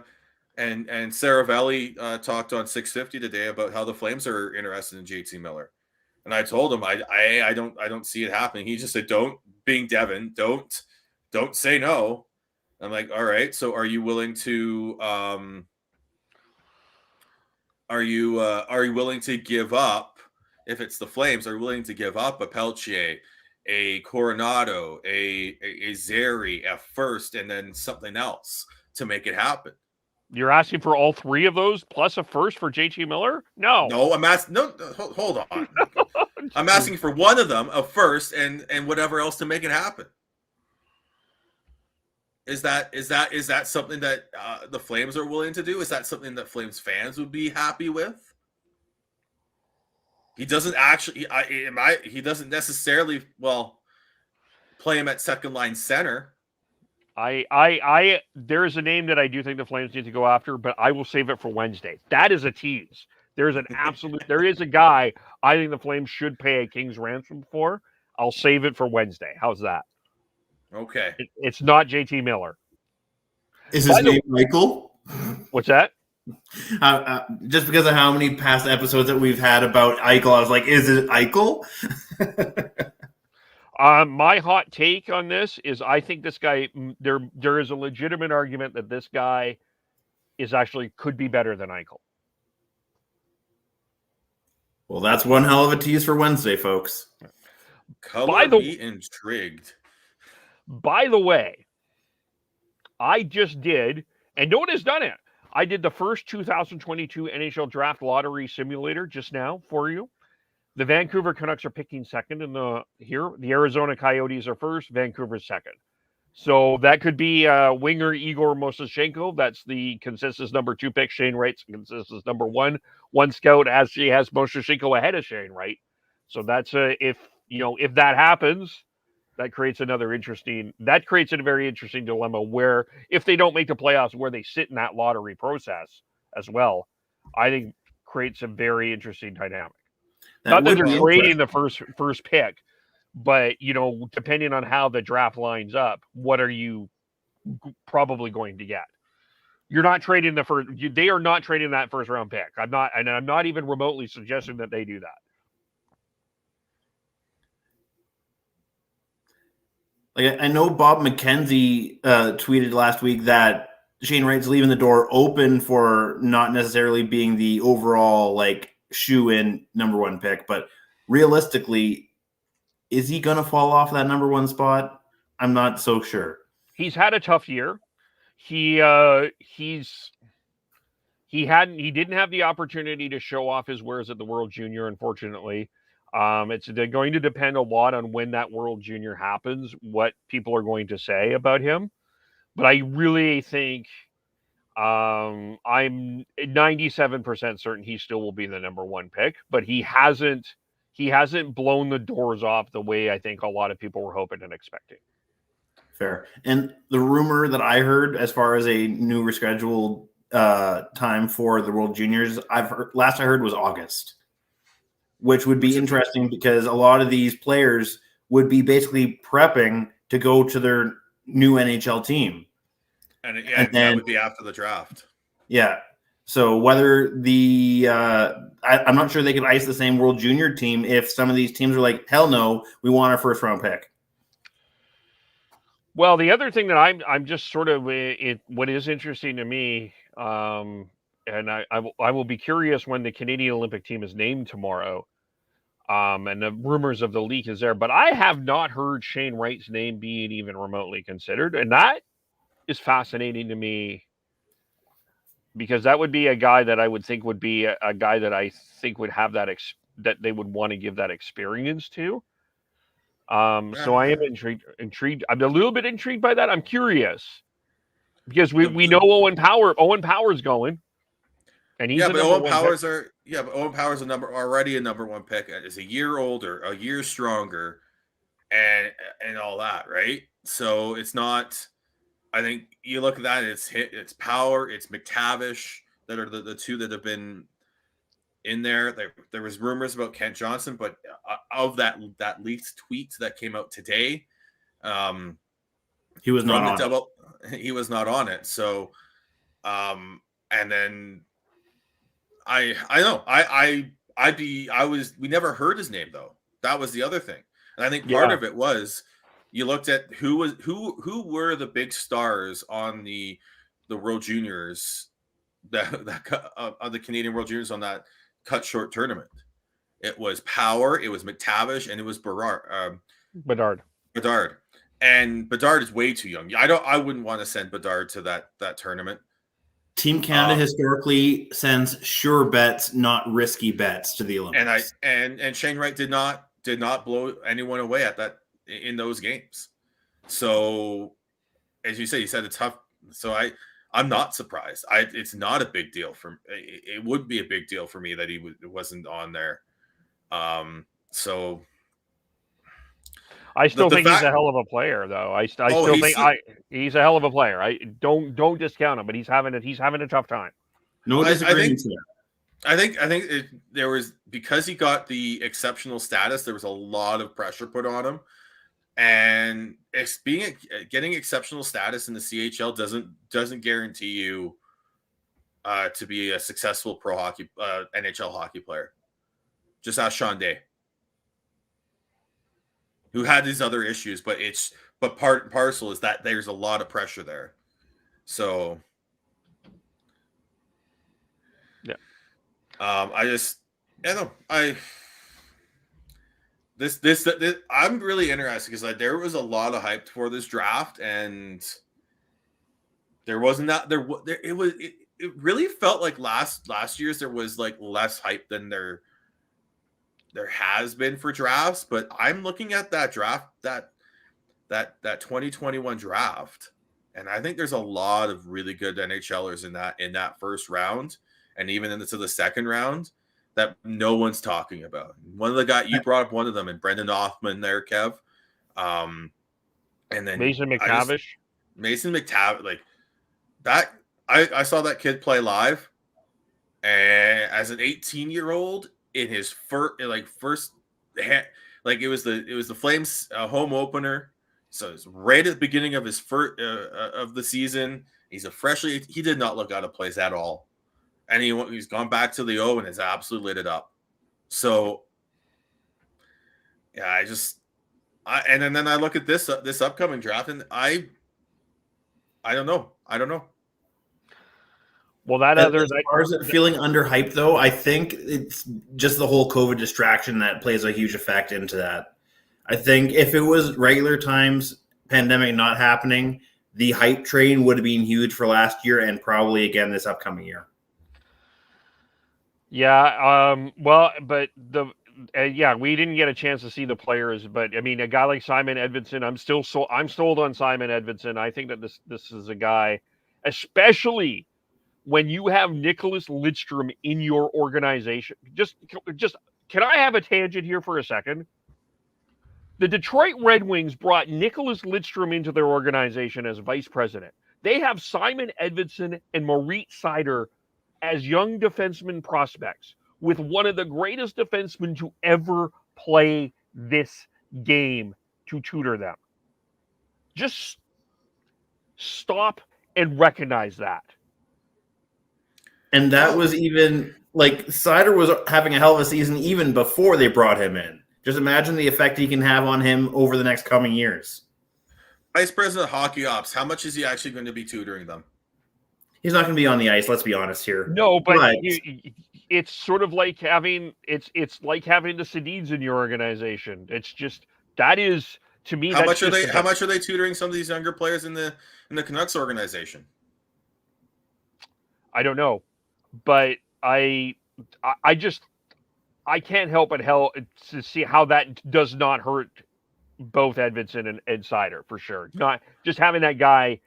And Saravelli talked on 650 today about how the Flames are interested in JT Miller, and I told him I don't see it happening. He just said, being Devin, don't say no. I'm like, all right. So are you willing to willing to give up, if it's the Flames, are you willing to give up a Peltier, a Coronado, a Zeri, a first, and then something else to make it happen? You're asking for all three of those plus a first for JT Miller? No. I'm asking. No, hold on. I'm asking for one of them, a first, and whatever else to make it happen. Is that something that the Flames are willing to do? Is that something that Flames fans would be happy with? He doesn't actually. He doesn't necessarily play him at second line center. There is a name that I do think the Flames need to go after, but I will save it for Wednesday. That is a tease. There is a guy I think the Flames should pay a king's ransom for. I'll save it for Wednesday. How's that? Okay. It's not JT Miller. Is his name Michael? What's that? Just because of how many past episodes that we've had about Eichel, I was like, is it Eichel? My hot take on this is I think this guy, there is a legitimate argument that this guy could be better than Eichel. Well, that's one hell of a tease for Wednesday, folks. Be intrigued. By the way, I just did, and no one has done it. I did the first 2022 NHL Draft Lottery Simulator just now for you. The Vancouver Canucks are picking second here. The Arizona Coyotes are first, Vancouver's second. So that could be winger Igor Mosashenko. That's the consensus number 2 pick. Shane Wright's consensus number 1. One scout actually has Mosashenko ahead of Shane Wright. So that's if that happens, that creates a very interesting dilemma where if they don't make the playoffs, where they sit in that lottery process as well, I think creates a very interesting dynamic. Not that they're trading the first pick, but depending on how the draft lines up, what are you probably going to get? You're not trading the first. They are not trading that first round pick. I'm not even remotely suggesting that they do that. Like, I know Bob McKenzie tweeted last week that Shane Wright's leaving the door open for not necessarily being the overall shoe-in number 1 pick, but realistically, is he going to fall off that number 1 spot? I'm not so sure. He's had a tough year. He didn't have the opportunity to show off his wares at the World Junior, unfortunately. It's going to depend a lot on when that World Junior happens, what people are going to say about him. But I really think I'm 97% certain he still will be the number one pick, but he hasn't blown the doors off the way I think a lot of people were hoping and expecting. Fair. And the rumor that I heard as far as a new rescheduled time for the World Juniors, last I heard was August, which would be interesting because a lot of these players would be basically prepping to go to their new NHL team. And then, that would be after the draft. Yeah. So whether I'm not sure they could ice the same World Junior team if some of these teams are like, hell no, we want our first round pick. Well, the other thing that I'm just sort of what is interesting to me, and I will be curious when the Canadian Olympic team is named tomorrow, and the rumors of the leak is there, but I have not heard Shane Wright's name being even remotely considered, and that is fascinating to me because that would be a guy that I would think would be a guy that I think would have that they would want to give that experience to. So I am intrigued. I'm a little bit intrigued by that. I'm curious because we know Owen Power's going, and he's but Owen Power's already a number one pick. Is a year older, a year stronger, and all that, right? So it's not. I think you look at that. It's Power, it's McTavish that are the two that have been in there. There was rumors about Kent Johnson, but of that leaked tweet that came out today, he was not on it. He was not on it. So, and then we never heard his name though. That was the other thing, and I think part of it was you looked at who were the big stars on the World Juniors of the Canadian World Juniors on that cut short tournament. It was Power, it was McTavish, and it was Bedard. And Bedard is way too young. I wouldn't want to send Bedard to that tournament. Team Canada historically sends sure bets, not risky bets to the Olympics. And Shane Wright did not blow anyone away at that in those games. So as you say, he said it's tough. So I'm not surprised. It's not a big deal it would be a big deal for me that he wasn't on there. So I still think he's a hell of a player, though. I still think he's a hell of a player. I don't discount him, but he's having a tough time. No disagreement. I think there was, because he got the exceptional status, there was a lot of pressure put on him. And getting exceptional status in the CHL doesn't guarantee you to be a successful pro hockey NHL hockey player. Just ask Sean Day, who had these other issues, but part and parcel is that there's a lot of pressure there. So yeah, This I'm really interested because there was a lot of hype for this draft, and there wasn't that it really felt like last year's there was like less hype than there has been for drafts. But I'm looking at that draft that 2021 draft, and I think there's a lot of really good NHLers in that first round, and even into the second round, that no one's talking about. One of the guys you brought up, one of them, and Brendan Othman there, Kev, and then Mason McTavish, like that. I saw that kid play live, and as an 18-year-old in his first, it was the Flames home opener, so it's right at the beginning of his first of the season. He's a freshly. He did not look out of place at all. And he's gone back to the O and has absolutely lit it up. So, yeah, and then I look at this upcoming draft, and I don't know. Well, as far as it feeling underhyped, though, I think it's just the whole COVID distraction that plays a huge effect into that. I think if it was regular times, pandemic not happening, the hype train would have been huge for last year and probably again this upcoming year. Yeah. Well, but we didn't get a chance to see the players, but I mean, a guy like Simon Edvinsson, I'm sold on Simon Edvinsson. I think that this is a guy, especially when you have Nicholas Lidstrom in your organization. Just can I have a tangent here for a second? The Detroit Red Wings brought Nicholas Lidstrom into their organization as vice president. They have Simon Edvinsson and Moritz Seider as young defenseman prospects, with one of the greatest defensemen to ever play this game to tutor them. Just stop and recognize that. And that was even like Seider was having a hell of a season even before they brought him in. Just imagine the effect he can have on him over the next coming years. Vice President of Hockey Ops, how much is he actually going to be tutoring them? He's not going to be on the ice. Let's be honest here. No, but it's sort of like having it's like having the Sedins in your organization. It's just that is to me. How much are they tutoring some of these younger players in the Canucks organization? I don't know, but I can't help but to see how that does not hurt both Edvinsson and Seider for sure. Not just having that guy.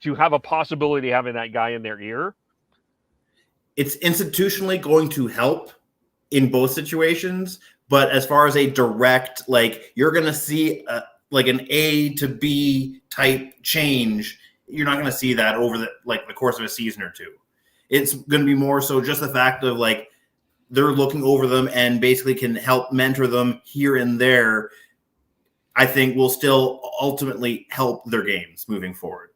To have a possibility of having that guy in their ear. It's institutionally going to help in both situations, but as far as a direct, like you're going to see like an A to B type change, you're not going to see that over the course of a season or two. It's going to be more so just the fact of like they're looking over them and basically can help mentor them here and there. I think will still ultimately help their games moving forward.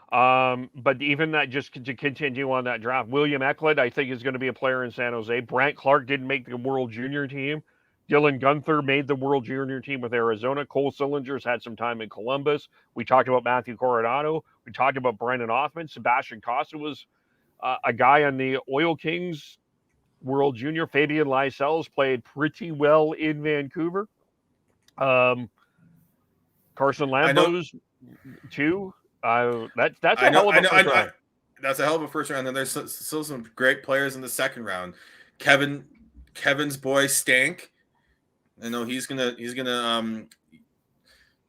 But even that, just to continue on that draft, William Eklund, I think, is going to be a player in San Jose. Brant Clark didn't make the World Junior team. Dylan Gunther made the World Junior team with Arizona. Cole Sillinger's had some time in Columbus. We talked about Matthew Coronado. We talked about Brendan Othman. Sebastian Costa was a guy on the Oil Kings World Junior. Fabian Lysels played pretty well in Vancouver. Carson Lambos, too. That's a hell of a first round. That's a hell of a first round. And there's still some great players in the second round. Kevin's boy Stank. I know he's gonna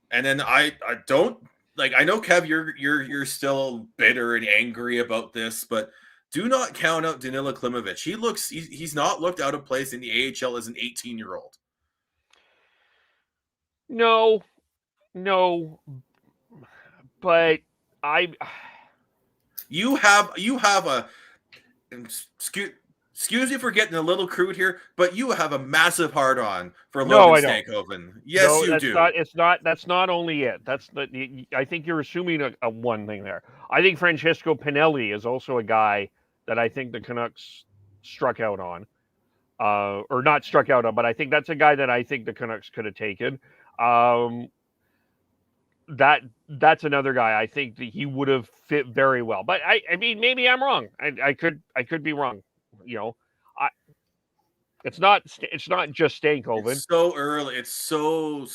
and then I don't like, I know Kev, you're still bitter and angry about this, but do not count out Danila Klimovich. He's not looked out of place in the AHL as an 18-year-old. No, but you have a excuse me for getting a little crude here, but you have a massive hard-on for Logan Stankoven. Yes, you do. That's not only it. I think you're assuming a one thing there. I think Francesco Pinelli is also a guy that I think the Canucks struck out on. Or not struck out on, but I think that's a guy that I think the Canucks could have taken. That's another guy I think that he would have fit very well. But I mean, maybe I'm wrong. I could be wrong. You know, it's not just Stankoven. It's so early. It's so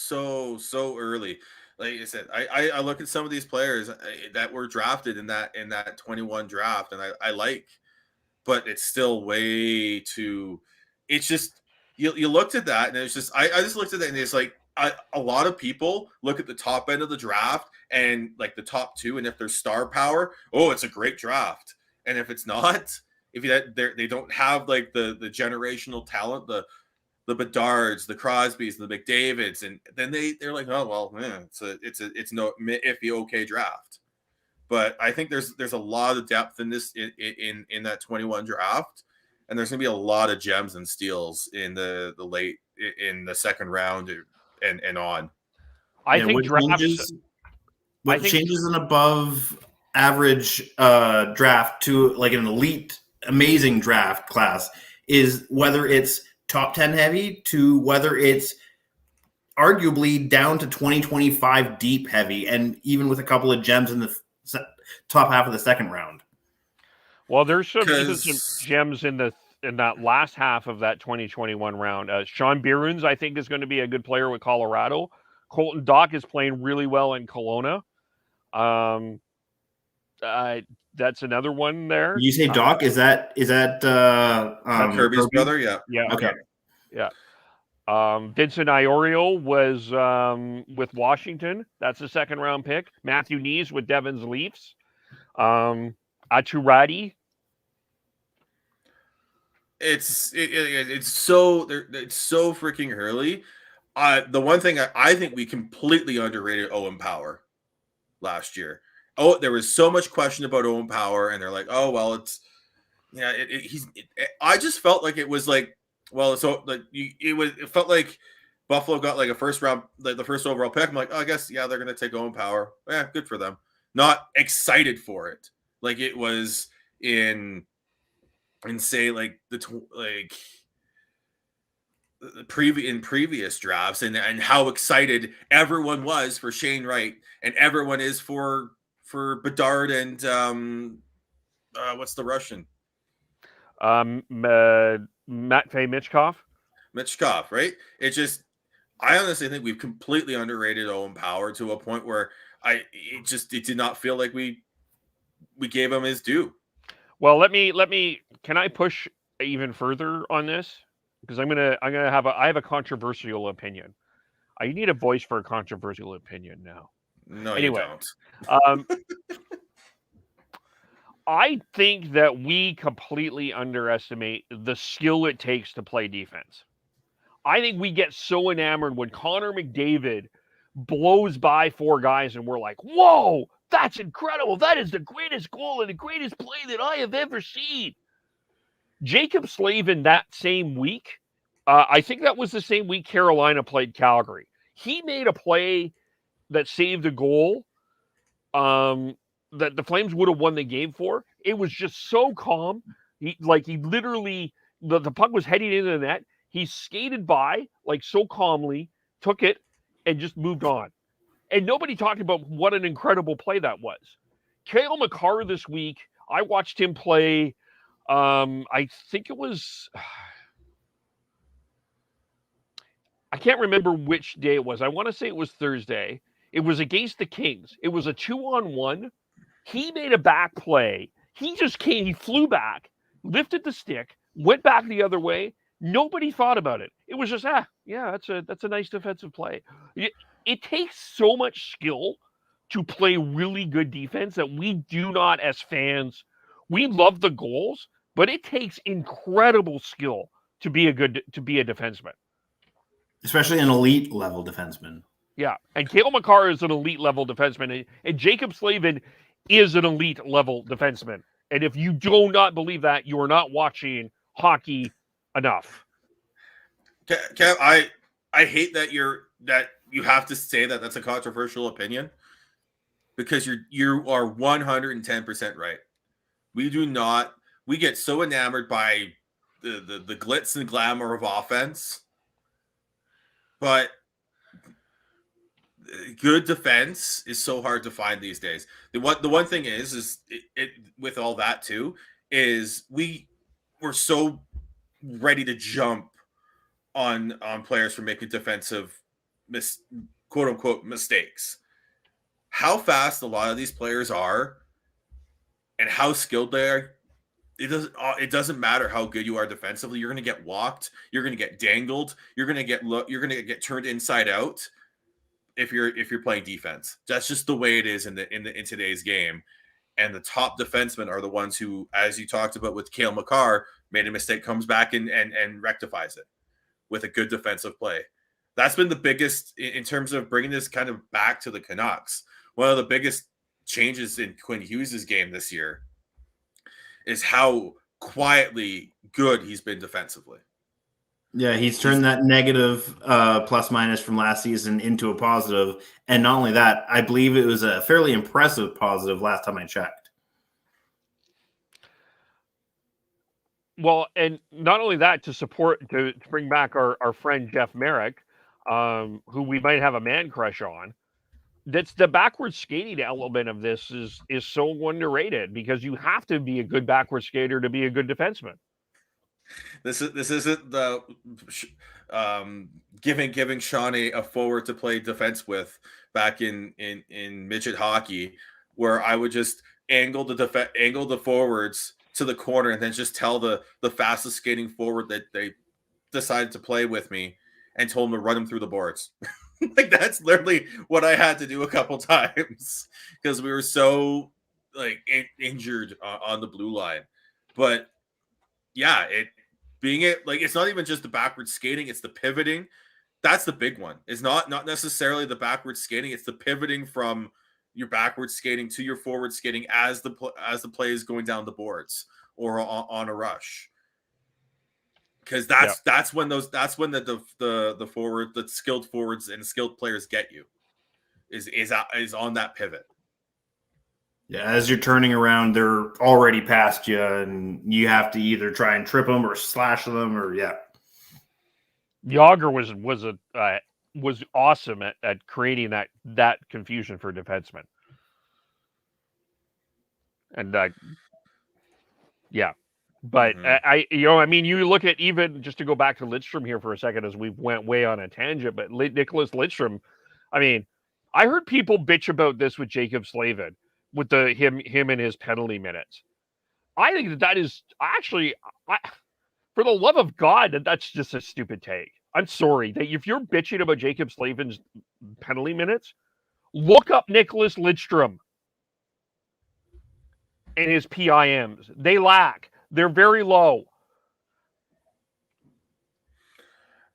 early. Like I said, I look at some of these players that were drafted in that 21 draft, and I like, but it's still way too. It's just you looked at that, and it's just I just looked at that, and it's like. A lot of people look at the top end of the draft and like the top two, and if there's star power, it's a great draft. And if it's not, if they don't have like the generational talent, the Bedards, the Crosbys, the McDavids, and then they're like, oh well, man, it's no iffy okay draft. But I think there's a lot of depth in this in that 21 draft, and there's gonna be a lot of gems and steals in the late in the second round. And on. I think drafts. What changes an above average draft to like an elite, amazing draft class is whether it's top 10 heavy to whether it's arguably down to 2025 deep heavy, and even with a couple of gems in the top half of the second round. Well, there's some gems in that last half of that 2021 round. Sean Behrens, I think, is going to be a good player with Colorado. Colton Dach is playing really well in Kelowna. That's another one there. You say Doc? Is that Kirby's brother? Yeah. Yeah. Okay. Yeah. Vincent Iorio was with Washington. That's a second round pick. Matthew Nees with Devon's Leafs. Aturati. It's so freaking early. The one thing I think we completely underrated Owen Power last year. Oh, there was so much question about Owen Power, and they're like, oh well, it's I just felt like it was like, well, so like it felt like Buffalo got like a first round, like the first overall pick. I'm like, oh, I guess they're gonna take Owen Power. Yeah, good for them. Not excited for it like it was in say like previous drafts, and how excited everyone was for Shane Wright, and everyone is for Bedard and what's the Russian? Matvei Michkov, right? It just, I honestly think we've completely underrated Owen Power to a point where it did not feel like we gave him his due. Well, let me. Can I push even further on this? Because I have a controversial opinion. I need a voice for a controversial opinion now. No, anyway, you don't. I think that we completely underestimate the skill it takes to play defense. I think we get so enamored when Connor McDavid blows by four guys and we're like, whoa, that's incredible. That is the greatest goal and the greatest play that I have ever seen. Jacob Slavin that same week, I think that was the same week Carolina played Calgary. He made a play that saved a goal that the Flames would have won the game for. It was just so calm. He literally, the puck was heading into the net. He skated by like so calmly, took it, and just moved on. And nobody talked about what an incredible play that was. Cale Makar this week, I watched him play. I think it was. I can't remember which day it was. I want to say it was Thursday. It was against the Kings. It was a 2-on-1. He made a back play. He just came. He flew back, lifted the stick, went back the other way. Nobody thought about it. It was just, that's a nice defensive play. It takes so much skill to play really good defense that we do not, as fans, we love the goals, but it takes incredible skill to be a defenseman. Especially an elite level defenseman. Yeah, and Cale Makar is an elite level defenseman, and Jacob Slavin is an elite level defenseman. And if you do not believe that, you are not watching hockey enough. Kev, I hate that you have to say that that's a controversial opinion, because you are 110% right. We get so enamored by the glitz and glamour of offense, but good defense is so hard to find these days. The one thing is with all that too, is we're so ready to jump on players for making defensive quote unquote mistakes. How fast a lot of these players are and how skilled they are, it doesn't matter how good you are defensively. You're going to get walked, you're going to get dangled, you're going to get turned inside out if you're playing defense. That's just the way it is in today's game. And the top defensemen are the ones who, as you talked about with Cale Makar, made a mistake, comes back and rectifies it with a good defensive play. That's been the biggest in terms of bringing this kind of back to the Canucks. One of the biggest changes in Quinn Hughes' game this year is how quietly good he's been defensively. Yeah, he's turned that negative plus minus from last season into a positive. And not only that, I believe it was a fairly impressive positive last time I checked. Well, and not only that, to bring back our friend Jeff Merrick, who we might have a man crush on, that's the backwards skating element of this is so underrated, because you have to be a good backward skater to be a good defenseman. This isn't the giving Sean a forward to play defense with back in midget hockey, where I would just angle the forwards to the corner and then just tell the fastest skating forward that they decided to play with me and told him to run him through the boards. Like that's literally what I had to do a couple times because we were so like injured on the blue line. But yeah, it's not even just the backward skating, it's the pivoting. That's the big one. It's not necessarily the backward skating, it's the pivoting from your backward skating to your forward skating as the play is going down the boards or on a rush. Because that's when the forward, the skilled forwards and skilled players get you is on that pivot. Yeah, as you're turning around, they're already past you, and you have to either try and trip them or slash them, or Yager was awesome at creating that confusion for defensemen, and But you look at, even just to go back to Lidstrom here for a second, as we went way on a tangent, but Nicholas Lidstrom, I mean, I heard people bitch about this with Jacob Slavin, with him and his penalty minutes. I think that is actually, for the love of God, that's just a stupid take. I'm sorry that if you're bitching about Jacob Slavin's penalty minutes, look up Nicholas Lidstrom and his PIMs. They lack. They're very low.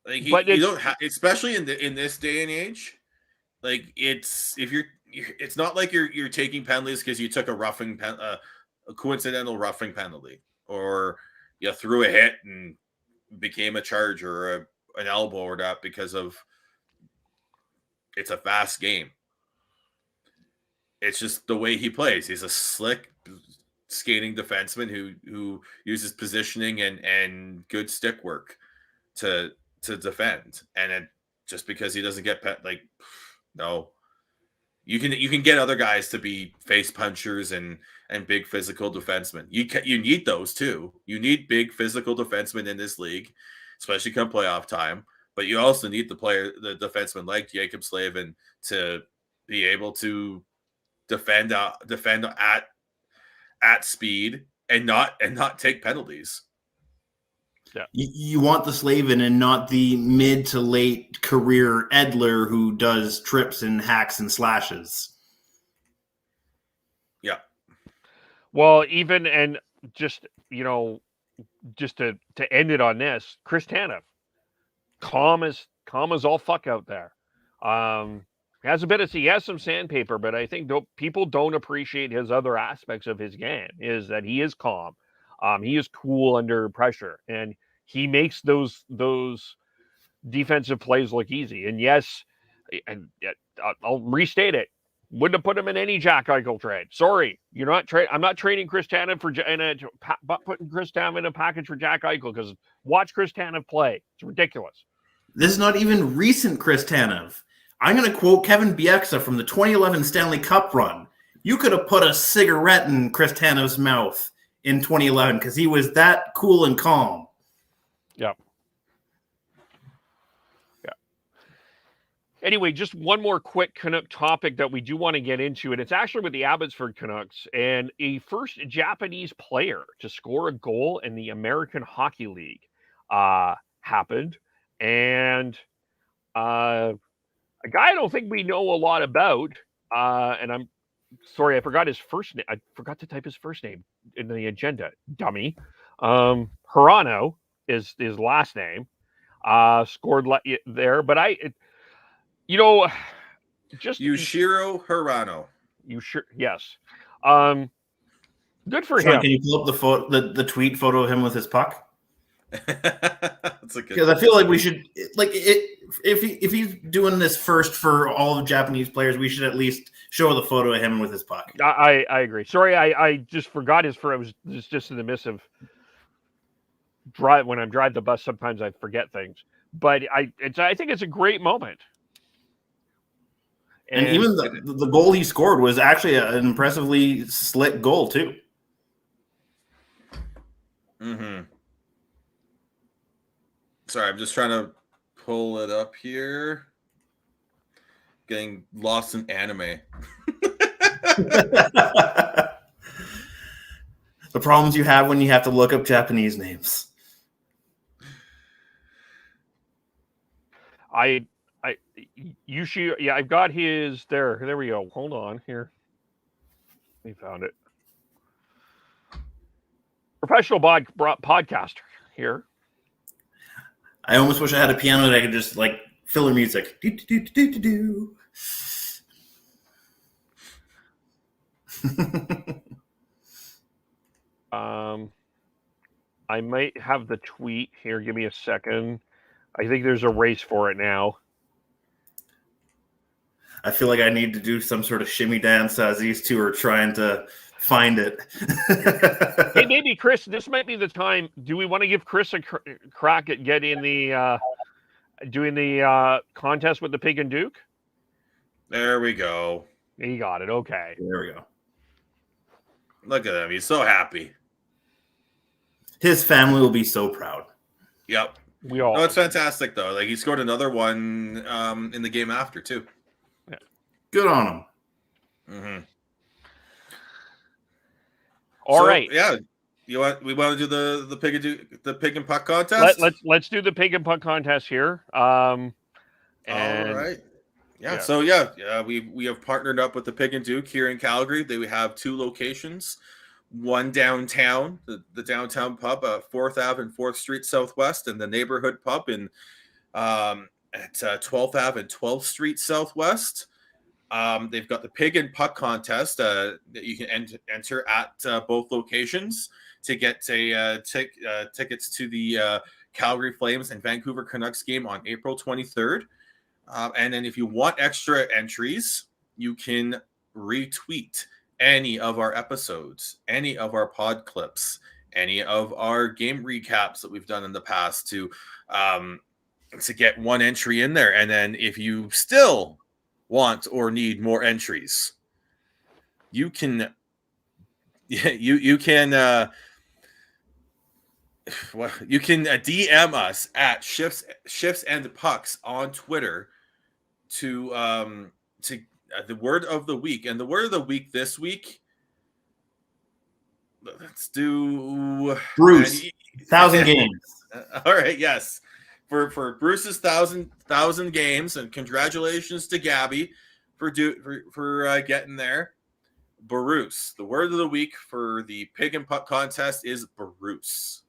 Like you don't especially in this day and age. Like it's not like you're taking penalties because you took a coincidental roughing penalty, or you threw a hit and became a charge or an elbow or that, because of it's a fast game. It's just the way he plays. He's a slick skating defenseman who uses positioning and good stick work to defend. And just because he doesn't get no, you can get other guys to be face punchers and big physical defensemen. You need those too. You need big physical defensemen in this league, especially come playoff time. But you also need the defenseman like Jacob Slavin to be able to defend at speed and not take penalties. Yeah. You want the Slavin and not the mid to late career Edler who does trips and hacks and slashes. Yeah. Well, just to end it on this, Chris Tanev, calm as all fuck out there. He has some sandpaper, but I think people don't appreciate his other aspects of his game, is that he is calm. He is cool under pressure, and he makes those defensive plays look easy. And yes, and I'll restate it. Wouldn't have put him in any Jack Eichel trade. Sorry, I'm not trading Chris Tanev putting Chris Tanev in a package for Jack Eichel, because watch Chris Tanev play. It's ridiculous. This is not even recent Chris Tanev. I'm going to quote Kevin Bieksa from the 2011 Stanley Cup run. You could have put a cigarette in Chris Tanev's mouth in 2011 because he was that cool and calm. Yeah. Yeah. Anyway, just one more quick Canuck topic that we do want to get into, and it's actually with the Abbotsford Canucks, and a first Japanese player to score a goal in the American Hockey League happened, and a guy I don't think we know a lot about, and I'm sorry, I forgot his first name. I forgot to type his first name in the agenda, dummy. Hirano is his last name. Scored there, but just Yushiro Hirano. Yes. Good for Sean, him. can you pull up the tweet photo of him with his puck? Because I feel like we should, if he's doing this first for all of Japanese players, we should at least show the photo of him with his puck. I agree. Sorry, I just forgot his. I was just in the midst of drive. When I'm driving the bus, sometimes I forget things. But I think it's a great moment. And even the goal he scored was actually an impressively slick goal too. Mm-hmm. Sorry, I'm just trying to pull it up here. Getting lost in anime. The problems you have when you have to look up Japanese names. Yeah, I've got his there. There we go. Hold on here. We found it. Professional podcaster here. I almost wish I had a piano that I could just like filler music. Do, do, do, do, do, do. I might have the tweet here. Give me a second. I think there's a race for it now. I feel like I need to do some sort of shimmy dance as these two are trying to find it. Hey, maybe Chris, this might be the time. Do we want to give Chris a crack at getting the doing the contest with the Pig and Duke? There we go. He got it. Okay. There we go. Look at him. He's so happy. His family will be so proud. Yep. We all. No, it's fantastic though. Like he scored another one in the game after too. Yeah. Good on him. Mm-hmm. All right. Yeah. We want to do the pig and puck contest. Let's do the pig and puck contest here. And all right. Yeah. So we have partnered up with the Pig and Duke here in Calgary. They have 2 locations. One downtown, the downtown pub, 4th Ave and 4th Street Southwest, and the neighborhood pub in at 12th Ave and 12th Street Southwest. They've got the Pig and Puck contest that you can enter at both locations to get tickets to the Calgary Flames and Vancouver Canucks game on April 23rd. And then if you want extra entries, you can retweet any of our episodes, any of our pod clips, any of our game recaps that we've done in the past to get one entry in there. And then if you still want or need more entries, you can DM us at shifts and pucks on Twitter to the word of the week. And the word of the week this week, let's do Bruce. 1,000 games. All right, yes. For Bruce's 1,000 games, and congratulations to Gabby for getting there. Bruce. The word of the week for the Pig and Puck contest is Bruce.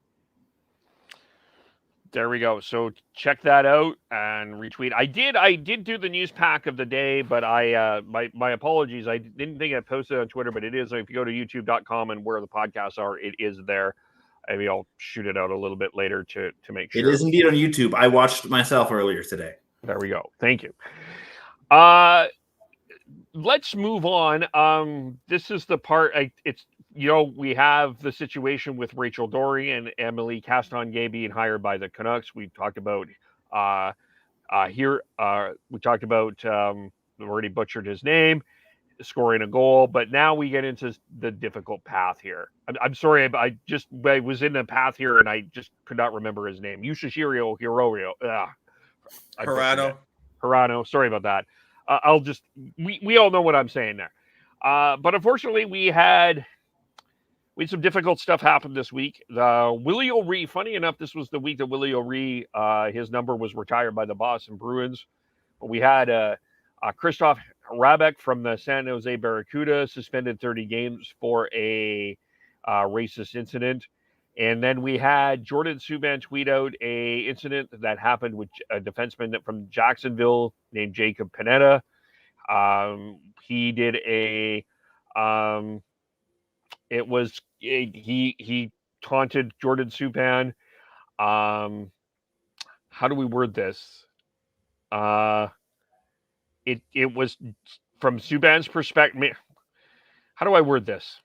There we go. So check that out and retweet. I did do the news pack of the day, but my apologies. I didn't think I posted it on Twitter, but it is. If you go to youtube.com and where the podcasts are, it is there. Maybe I'll shoot it out a little bit later to make sure. It is indeed on YouTube. I watched it myself earlier today. There we go. Thank you. Let's move on. This is the part. We have the situation with Rachel Doerrie and Émilie Castonguay being hired by the Canucks. We talked about here. We talked about. I've already butchered his name, scoring a goal, but now we get into the difficult path here. I'm sorry, I was in the path here and I just could not remember his name. Yusashiro Hirorio. Hirano. Sorry about that. We all know what I'm saying there. But unfortunately, we had some difficult stuff happen this week. Willie O'Ree, funny enough, this was the week that Willie O'Ree, his number was retired by the Boston Bruins. But we had Christoph Rabeck from the San Jose Barracuda suspended 30 games for a racist incident. And then we had Jordan Subban tweet out a incident that happened with a defenseman from Jacksonville named Jacob Panetta. He did he taunted Jordan Subban. How do we word this? It was from Subban's perspective. How do I word this?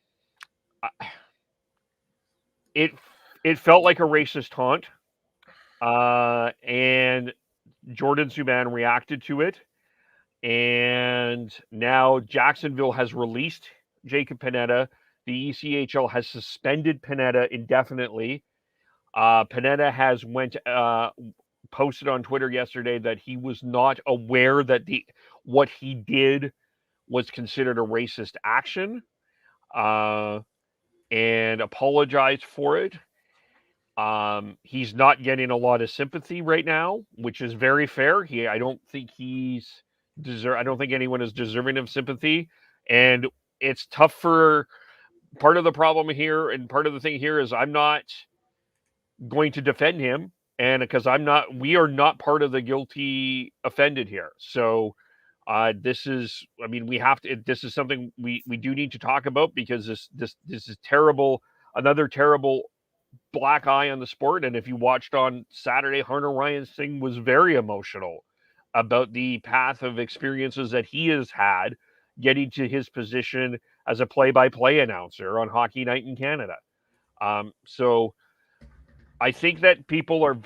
It felt like a racist taunt, and Jordan Subban reacted to it, and now Jacksonville has released Jacob Panetta. The ECHL has suspended Panetta indefinitely. Panetta has went posted on Twitter yesterday that he was not aware that what he did was considered a racist action, and apologized for it. He's not getting a lot of sympathy right now, which is very fair. I don't think I don't think anyone is deserving of sympathy, and it's tough for part of the problem here, and part of the thing here is I'm not going to defend him, and because we are not part of the guilty offended here. So this is, I mean, this is something we do need to talk about, because this is terrible, another terrible black eye on the sport. And if you watched on Saturday, Hunter Ryan's thing was very emotional about the path of experiences that he has had getting to his position as a play-by-play announcer on Hockey Night in Canada. So I think that people are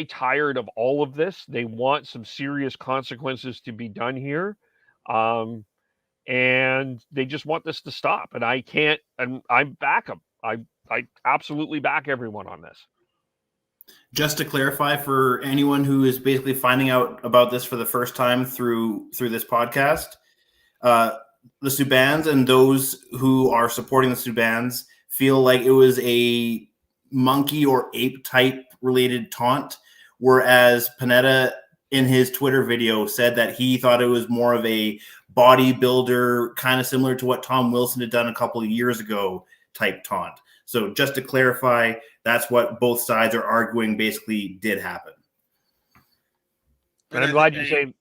tired of all of this. They want some serious consequences to be done here. And they just want this to stop. And I back them. I absolutely back everyone on this. Just to clarify for anyone who is basically finding out about this for the first time through this podcast, the Subans and those who are supporting the Subans feel like it was a monkey or ape type related taunt, whereas Panetta in his Twitter video said that he thought it was more of a bodybuilder, kind of similar to what Tom Wilson had done a couple of years ago type taunt. So just to clarify, that's what both sides are arguing basically did happen. And I'm glad you say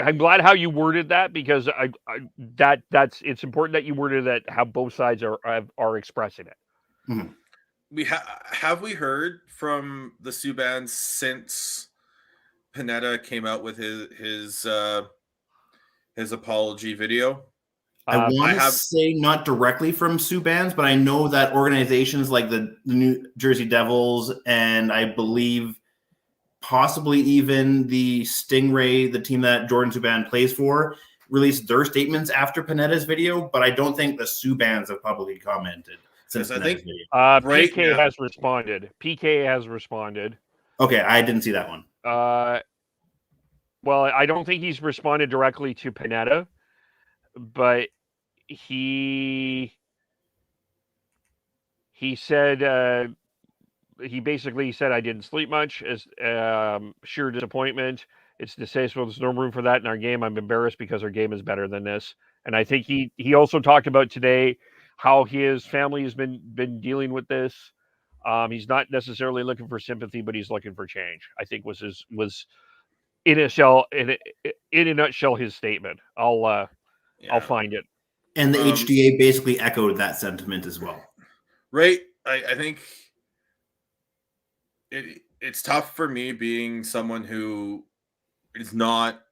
I'm glad how you worded that, because it's important that you worded that how both sides are expressing it. Mm-hmm. Have we heard from the Subans since Panetta came out with his apology video? I want to say not directly from Subans, but I know that organizations like the New Jersey Devils, and I believe possibly even the Stingray, the team that Jordan Subban plays for, released their statements after Panetta's video, but I don't think the Subans have publicly commented since Panetta's video. PK has responded. PK has responded. Okay, I didn't see that one. Well, I don't think he's responded directly to Panetta, but he said he basically said, I didn't sleep much, as sheer disappointment. It's distasteful. There's no room for that in our game. I'm embarrassed because our game is better than this. And I think he also talked about today how his family has been dealing with this. He's not necessarily looking for sympathy, but he's looking for change, I think was in a nutshell his statement. I'll find it. And the HDA basically echoed that sentiment as well. Right. I think it's tough for me, being someone who is not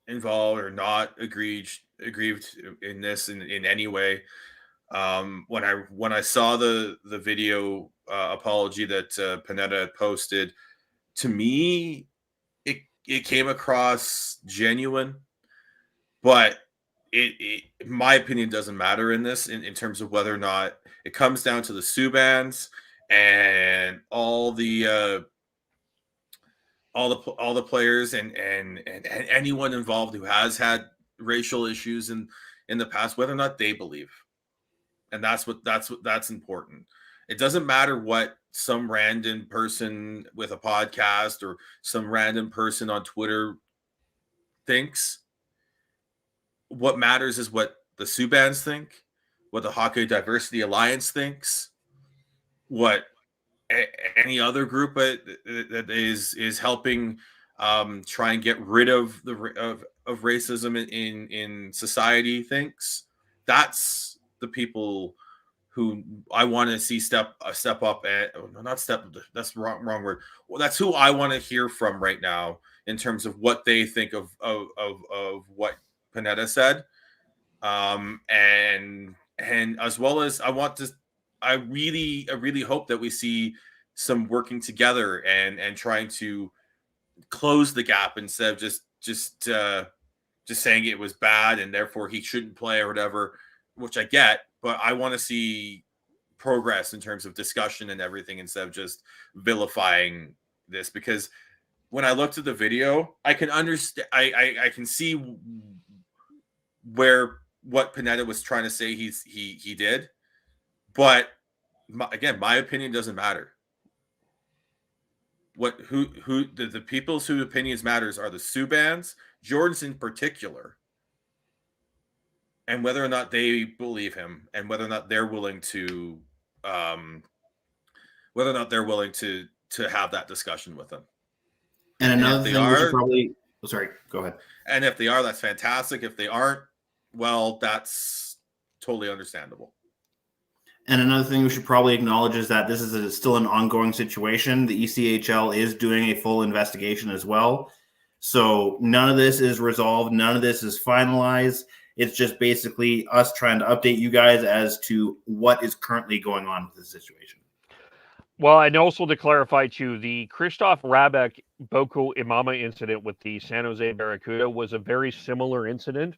involved or not aggrieved in this in any way. When I saw the video apology that Panetta posted, to me it came across genuine, but it in my opinion doesn't matter in this in terms of whether or not it comes down to the Subans and all the players and anyone involved who has had racial issues in the past, whether or not they believe. And that's important. It doesn't matter what some random person with a podcast or some random person on Twitter thinks. What matters is what the Subans think, what the Hockey Diversity Alliance thinks, what any other group that is helping try and get rid of of racism in society thinks. That's the people who I want to see step up not step. That's wrong word. Well, that's who I want to hear from right now in terms of what they think of what Panetta said, and as well as I really hope that we see some working together and trying to close the gap instead of just saying it was bad and therefore he shouldn't play or whatever, which I get, but I want to see progress in terms of discussion and everything instead of just vilifying this, because when I looked at the video, I can understand. I can see what Panetta was trying to say he did, but again, my opinion doesn't matter. The people's whose opinions matters are the Subans, Jordan's in particular, and whether or not they believe him, and whether or not they're willing to have that discussion with him. And another thing we should probably... Oh, sorry, go ahead. And if they are, that's fantastic. If they aren't, well, that's totally understandable. And another thing we should probably acknowledge is that this is still an ongoing situation. The ECHL is doing a full investigation as well. So none of this is resolved. None of this is finalized. It's just basically us trying to update you guys as to what is currently going on with the situation. Well, and also to clarify too, the Krzysztof Rabek Boko Imama incident with the San Jose Barracuda was a very similar incident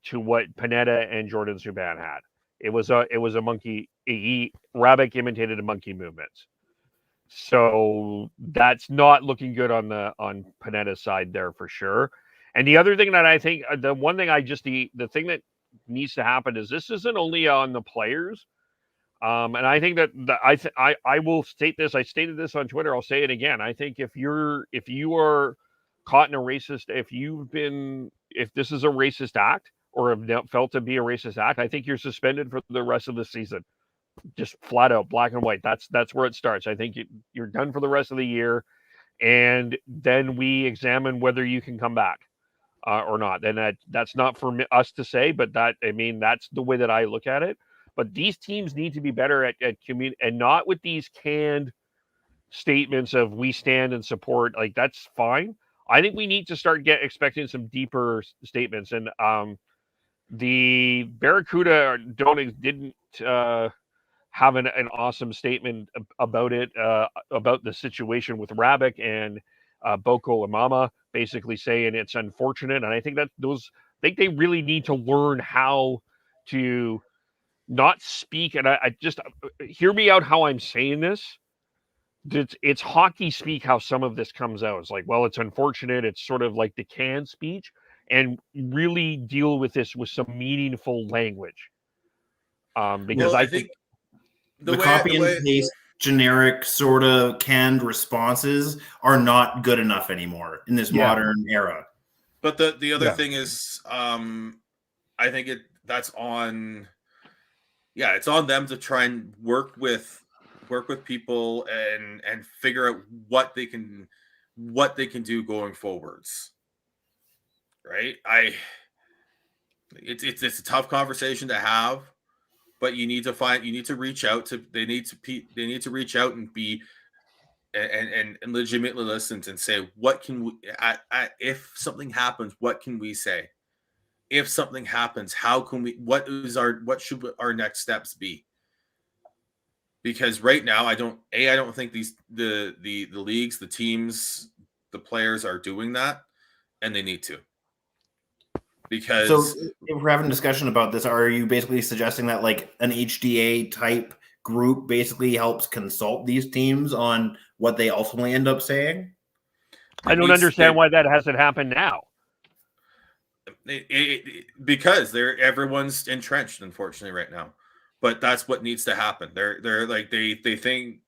to what Panetta and Jordan Subban had. It was a monkey. Rabek imitated a monkey movements, so that's not looking good on Panetta's side there for sure. And the other thing that I think, the thing that needs to happen is this isn't only on the players. And I think that I will state this. I stated this on Twitter. I'll say it again. I think if you are caught in a racist, if this is a racist act or have felt to be a racist act, I think you're suspended for the rest of the season. Just flat out, black and white. That's where it starts. I think you're done for the rest of the year, and then we examine whether you can come back or not. And that's not for us to say, but that's the way that I look at it. But these teams need to be better at community, and not with these canned statements of we stand and support. Like, that's fine. I think we need to start expecting some deeper statements. And the Barracuda didn't have an awesome statement about it, about the situation with Rabek and Boko Imama, basically saying it's unfortunate. And I think they really need to learn how to not speak. And I just hear me out how I'm saying this. It's hockey speak how some of this comes out. It's like, well, it's unfortunate. It's sort of like the canned speech, and really deal with this with some meaningful language. Because I think the copy and paste generic sort of canned responses are not good enough anymore in this modern era. But the other thing is, I think that's on. Yeah, it's on them to try and work with people and figure out what they can do going forwards. Right? It's a tough conversation to have, but they need to reach out and be and legitimately listen and say, what can we, if something happens, what can we say? If something happens, how can we, what should our next steps be? Because right now, I don't think the leagues, the teams, the players are doing that, and they need to. Because so if we're having a discussion about this, are you basically suggesting that like an HDA type group basically helps consult these teams on what they ultimately end up saying? I don't understand why that hasn't happened now. Because everyone's entrenched, unfortunately, right now. But that's what needs to happen. They're like they think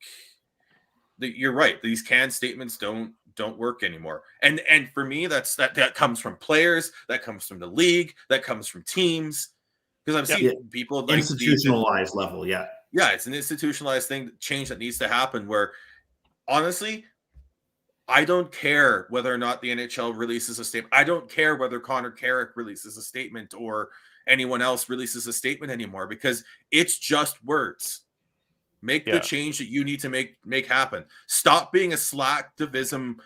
that you're right. These canned statements don't work anymore. And for me, that comes from players, that comes from the league, that comes from teams. Because I've seen people like institutionalized level, yeah, it's an institutionalized change that needs to happen. Where honestly, I don't care whether or not the NHL releases a statement. I don't care whether Connor Carrick releases a statement or anyone else releases a statement anymore, because it's just words. Make the change that you need to make happen. Stop being a slacktivism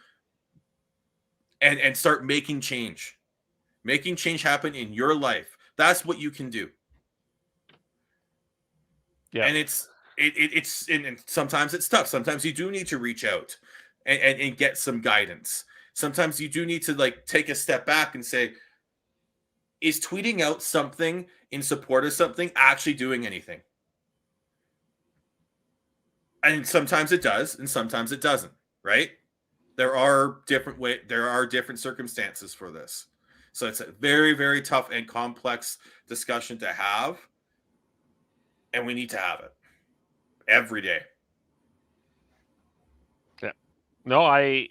and start making change. Making change happen in your life. That's what you can do. Yeah. And it's sometimes it's tough. Sometimes you do need to reach out and get some guidance. Sometimes you do need to like take a step back and say, is tweeting out something in support of something actually doing anything? And sometimes it does, and sometimes it doesn't, right? there are different circumstances for this. So it's a very, very tough and complex discussion to have. And we need to have it every day. Yeah. No, I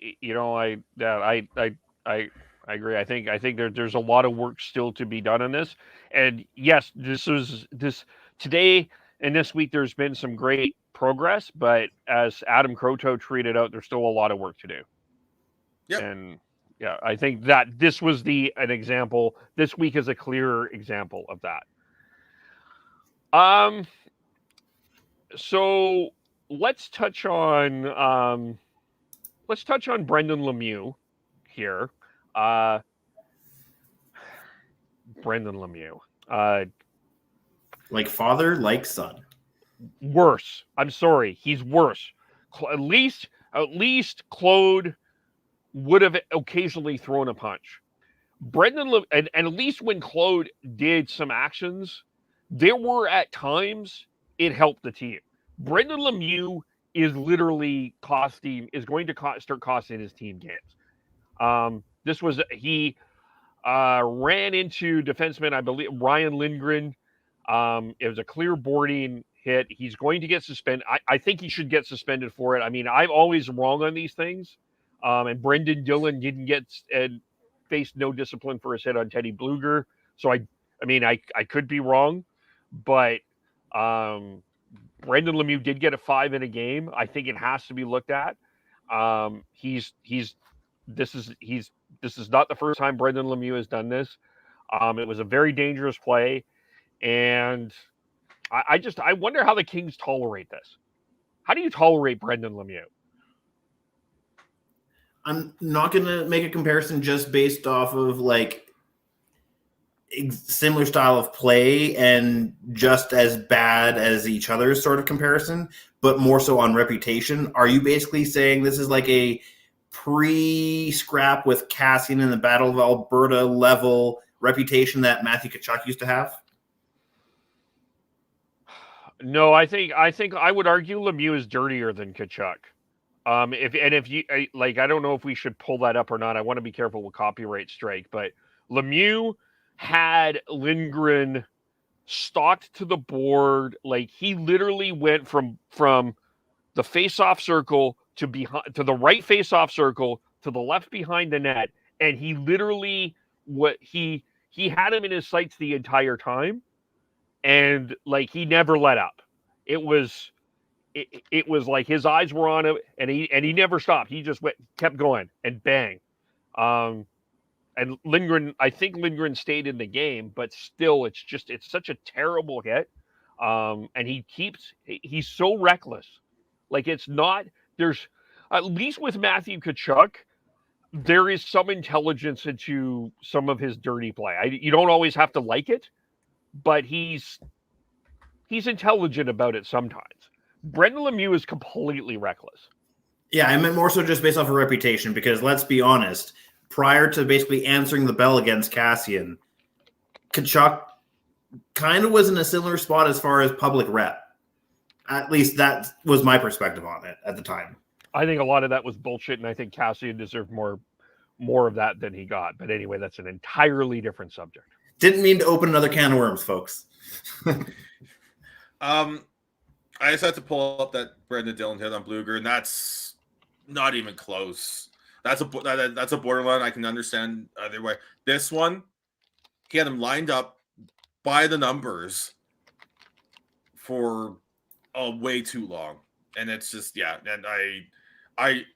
agree. I think there's a lot of work still to be done on this. And yes, this today and this week there's been some great progress, but as Adam Croteau tweeted out, there's still a lot of work to do. Yep. And yeah, I think that this was an example. This week is a clearer example of that. So let's touch on Brendan Lemieux here. Brendan Lemieux. Like father, like son. Worse. I'm sorry, he's worse. At least Claude would have occasionally thrown a punch. And at least when Claude did some actions, there were at times it helped the team. Brendan Lemieux is literally going to start costing his team games. He ran into defenseman, I believe, Ryan Lindgren. It was a clear boarding hit. He's going to get suspended. I think he should get suspended for it. I mean, I'm always wrong on these things. And Brendan Dillon didn't get and faced no discipline for his hit on Teddy Bluger. So I could be wrong, but Brendan Lemieux did get a 5 in a game. I think it has to be looked at. This is not the first time Brendan Lemieux has done this. It was a very dangerous play, and I wonder how the Kings tolerate this. How do you tolerate Brendan Lemieux? I'm not going to make a comparison just based off of like similar style of play and just as bad as each other's sort of comparison, but more so on reputation. Are you basically saying this is like a pre-scrap with Cassian in the Battle of Alberta level reputation that Matthew Tkachuk used to have? No, I think I would argue Lemieux is dirtier than Tkachuk. If you like, I don't know if we should pull that up or not. I want to be careful with copyright strike, but Lemieux had Lindgren stalked to the board. Like, he literally went from the face-off circle to the right face-off circle to the left behind the net, and he literally he had him in his sights the entire time, and like he never let up. It was like his eyes were on him, and he never stopped. He just kept going, and bang. And Lindgren, I think Lindgren stayed in the game, but still, it's such a terrible hit. And he's so reckless. Like, there's, at least with Matthew Tkachuk, there is some intelligence into some of his dirty play. You don't always have to like it, but he's intelligent about it sometimes. Brendan Lemieux is completely reckless. Yeah, I meant more so just based off of reputation, because let's be honest, prior to basically answering the bell against Cassian, Tkachuk kind of was in a similar spot as far as public rep. At least that was my perspective on it at the time. I think a lot of that was bullshit, and I think Cassian deserved more of that than he got. But anyway, that's an entirely different subject. Didn't mean to open another can of worms, folks. I just had to pull up that Brendan Dillon hit on Bluger, and that's not even close. That's a borderline. I can understand either way. This one, he had him lined up by the numbers for way too long, and it's just And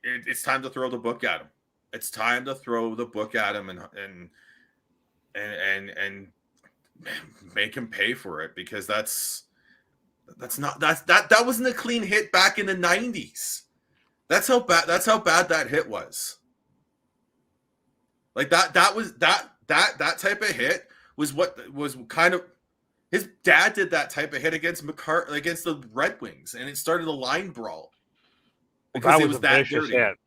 it's time to throw the book at him. It's time to throw the book at him and make him pay for it, because that wasn't a clean hit back in the 90s. That's how bad that hit was. Like that type of hit was what was kind of, his dad did that type of hit against the Red Wings, and it started a line brawl. Because it was that vicious hit.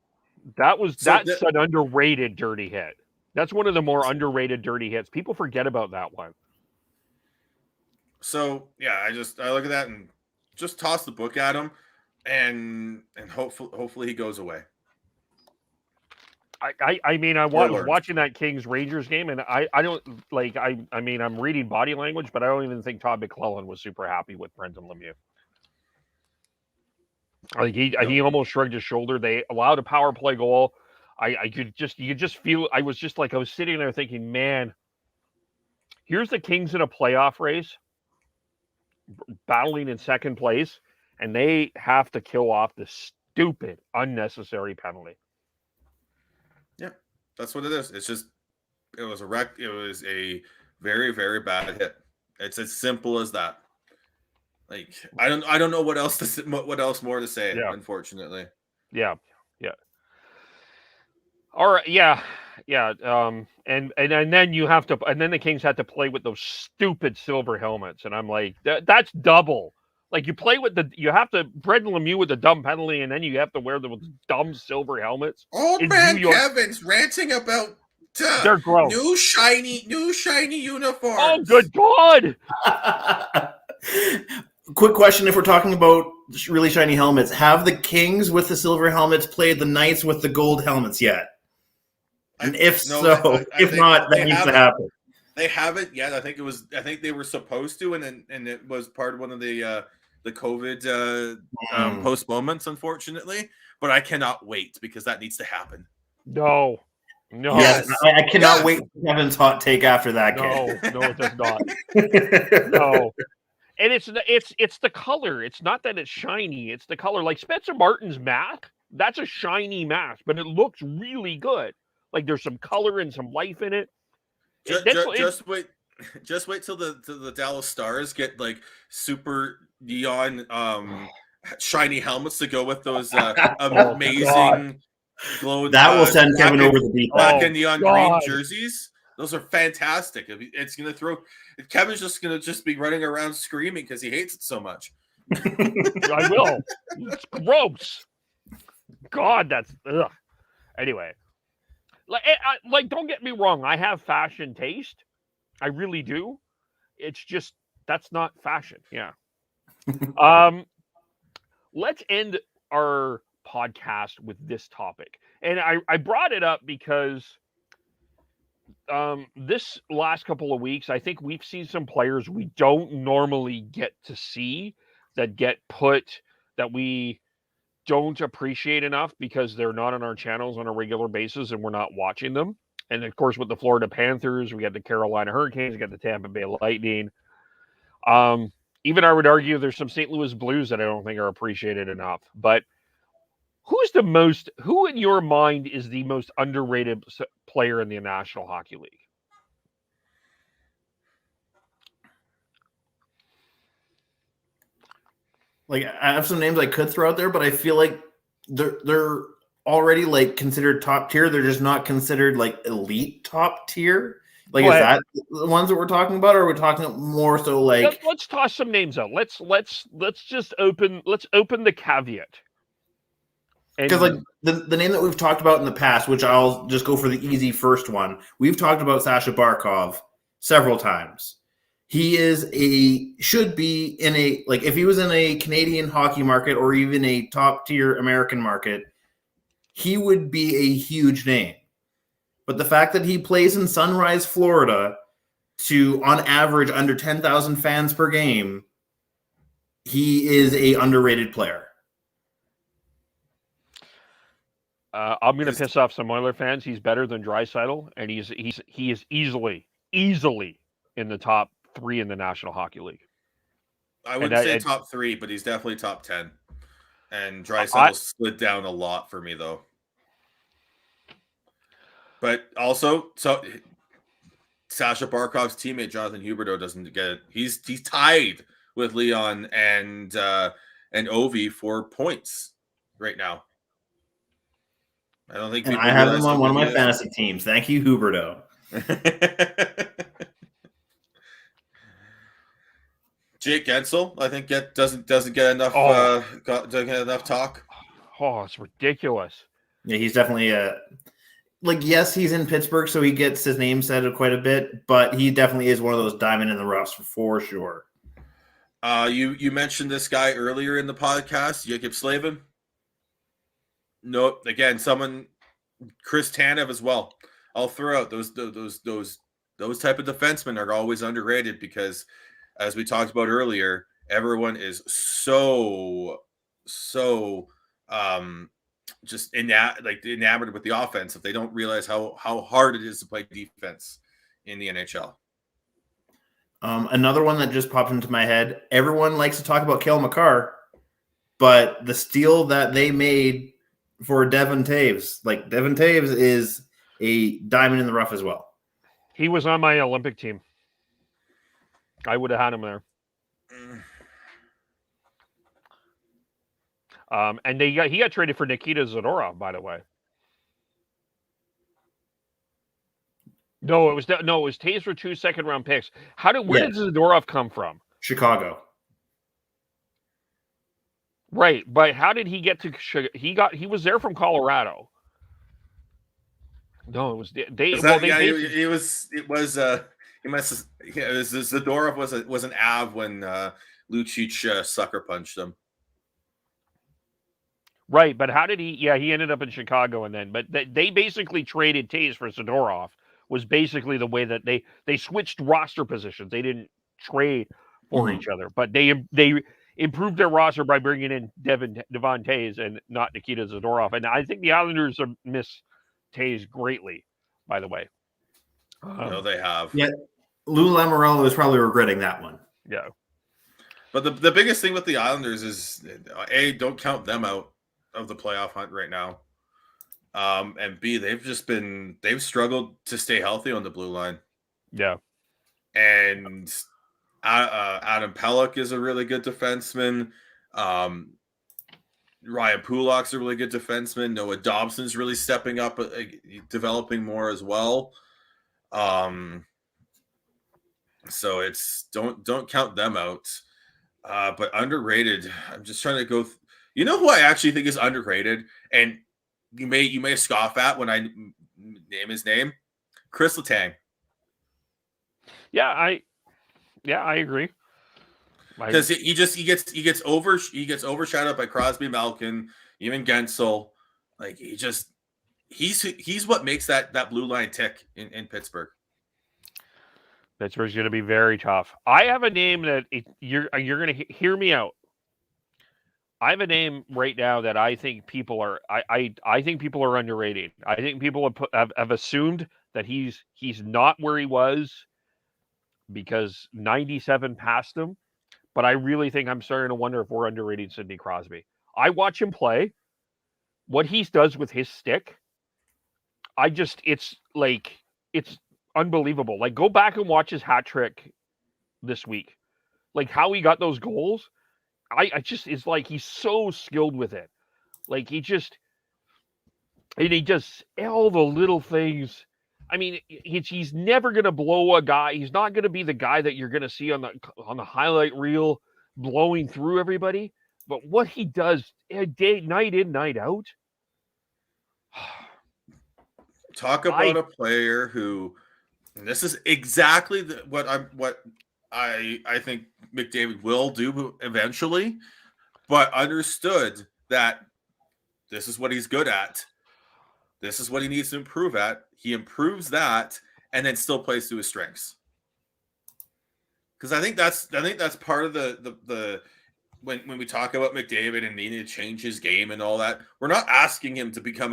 That's an underrated dirty hit. That's one of the more underrated dirty hits. People forget about that one. So yeah, I look at that and just toss the book at him, and hopefully he goes away. I mean, I was learned. watching that Kings Rangers game, and I don't like. I mean, I'm reading body language, but I don't even think Todd McClellan was super happy with Brendan Lemieux. Like he almost shrugged his shoulder. They allowed a power play goal. You could just feel. I was sitting there thinking, man, here's the Kings in a playoff race, battling in second place, and they have to kill off this stupid, unnecessary penalty. Yeah, that's what it is. It was a wreck. It was a very, very bad hit. It's as simple as that. Like I don't know what else more to say. Yeah. Unfortunately. Yeah. All right. Yeah. And then you have to, and then the Kings had to play with those stupid silver helmets, and I'm like, that's double. Like you have to Brendan Lemieux with the dumb penalty, and then you have to wear the dumb silver helmets. Old man Kevin's ranting about they're gross. New shiny uniforms. Oh, good God! Quick question: if we're talking about really shiny helmets, have the Kings with the silver helmets played the Knights with the gold helmets yet? And if not, that needs to happen. They haven't yet. I think they were supposed to, and it was part of one of the COVID postponements, unfortunately. But I cannot wait because that needs to happen. No. Yes, I cannot wait for Kevin's hot take after that game. No, it does not. No. And it's the color. It's not that it's shiny. It's the color. Like Spencer Martin's mask, that's a shiny mask, but it looks really good. Like there's some color and some life in it. Just wait till the Dallas Stars get like super neon shiny helmets to go with those amazing glow. That will send Kevin over the deep end. Black and neon green jerseys. Those are fantastic. It's gonna throw. Kevin's just gonna be running around screaming because he hates it so much. I will. It's gross. God, that's ugh. Anyway, like don't get me wrong. I have fashion taste. I really do. It's just that's not fashion. Yeah. Let's end our podcast with this topic, and I brought it up because. This last couple of weeks, I think we've seen some players we don't normally get to see that we don't appreciate enough because they're not on our channels on a regular basis and we're not watching them. And of course, with the Florida Panthers, we got the Carolina Hurricanes, we got the Tampa Bay Lightning. Even I would argue there's some St. Louis Blues that I don't think are appreciated enough. But who in your mind is the most underrated player in the National Hockey League? Like I have some names I could throw out there, but I feel like they're already like considered top tier. They're just not considered like elite top tier. Like is that the ones that we're talking about, or are we talking more so like let's toss some names out. Let's just open the caveat. Because like the name that we've talked about in the past, which I'll just go for the easy first one. We've talked about Sasha Barkov several times. He should be in a, like if he was in a Canadian hockey market or even a top tier American market, he would be a huge name. But the fact that he plays in Sunrise, Florida to on average under 10,000 fans per game, he is a underrated player. I'm going to piss off some Oiler fans. He's better than Draisaitl, and he is easily in the top 3 in the National Hockey League. I wouldn't say top 3, but he's definitely top 10. And Draisaitl slid down a lot for me, though. But also, so Sasha Barkov's teammate Jonathan Huberdeau doesn't get it. He's tied with Leon and Ovi for points right now. I don't think. And I have him on one of my fantasy teams. Thank you, Huberdeau. Jake Gensel, I think, doesn't get enough doesn't get enough talk. Oh, it's ridiculous. Yeah, he's definitely yes, he's in Pittsburgh, so he gets his name said quite a bit, but he definitely is one of those diamond in the roughs for sure. You mentioned this guy earlier in the podcast, Jakob Slavin. Nope. Again, someone Chris Tanev as well. I'll throw out those type of defensemen are always underrated because, as we talked about earlier, everyone is so just enamored with the offense if they don't realize how hard it is to play defense in the NHL. Another one that just popped into my head. Everyone likes to talk about Cale Makar, but the steal that they made for Devon Taves, like Devon Taves is a diamond in the rough as well. He was on my Olympic team. I would have had him there. And he got traded for Nikita Zadorov, by the way. No, it was Taves for 2 second-round picks. Where did Zadorov come from? Chicago. Right, but how did he get to? He was there from Colorado. No, it was Zadorov was an Av when Lucic sucker punched him. Right, but how did he? Yeah, he ended up in Chicago, but they basically traded Taves for Zadorov. Was basically the way that they switched roster positions. They didn't trade for each other, but they improved their roster by bringing in Devon Taves and not Nikita Zadorov. And I think the Islanders miss Taves greatly, by the way. No, they have. Yeah, Lou Lamoriello is probably regretting that one. Yeah. But the biggest thing with the Islanders is, A, don't count them out of the playoff hunt right now. And B, they've struggled to stay healthy on the blue line. Yeah. And Adam Pelech is a really good defenseman. Ryan Pulak's a really good defenseman. Noah Dobson's really stepping up, developing more as well. So it's don't count them out. But underrated, I'm just trying to go. You know who I actually think is underrated, and you may scoff at when I name his name, Chris Letang. Yeah, I agree. Because he gets overshadowed by Crosby, Malkin, even Gensel. Like he's what makes that blue line tick in Pittsburgh. Pittsburgh's going to be very tough. I have a name that you're going to hear me out. I have a name right now that I think people are. I think people are underrated. I think people have assumed that he's not where he was because 97 passed him. But I really think I'm starting to wonder if we're underrating Sidney Crosby. I watch him play. What he does with his stick, it's unbelievable. Like, go back and watch his hat trick this week. Like, how he got those goals. It's like he's so skilled with it. Like, he does all the little things. I mean, he's never going to blow a guy. He's not going to be the guy that you're going to see on the highlight reel blowing through everybody. But what he does night in, night out. Talk about a player who, and this is exactly what I think McDavid will do eventually, but understood that this is what he's good at. This is what he needs to improve at. He improves that and then still plays to his strengths. Because I think that's part of the when we talk about McDavid and needing to change his game and all that, we're not asking him to become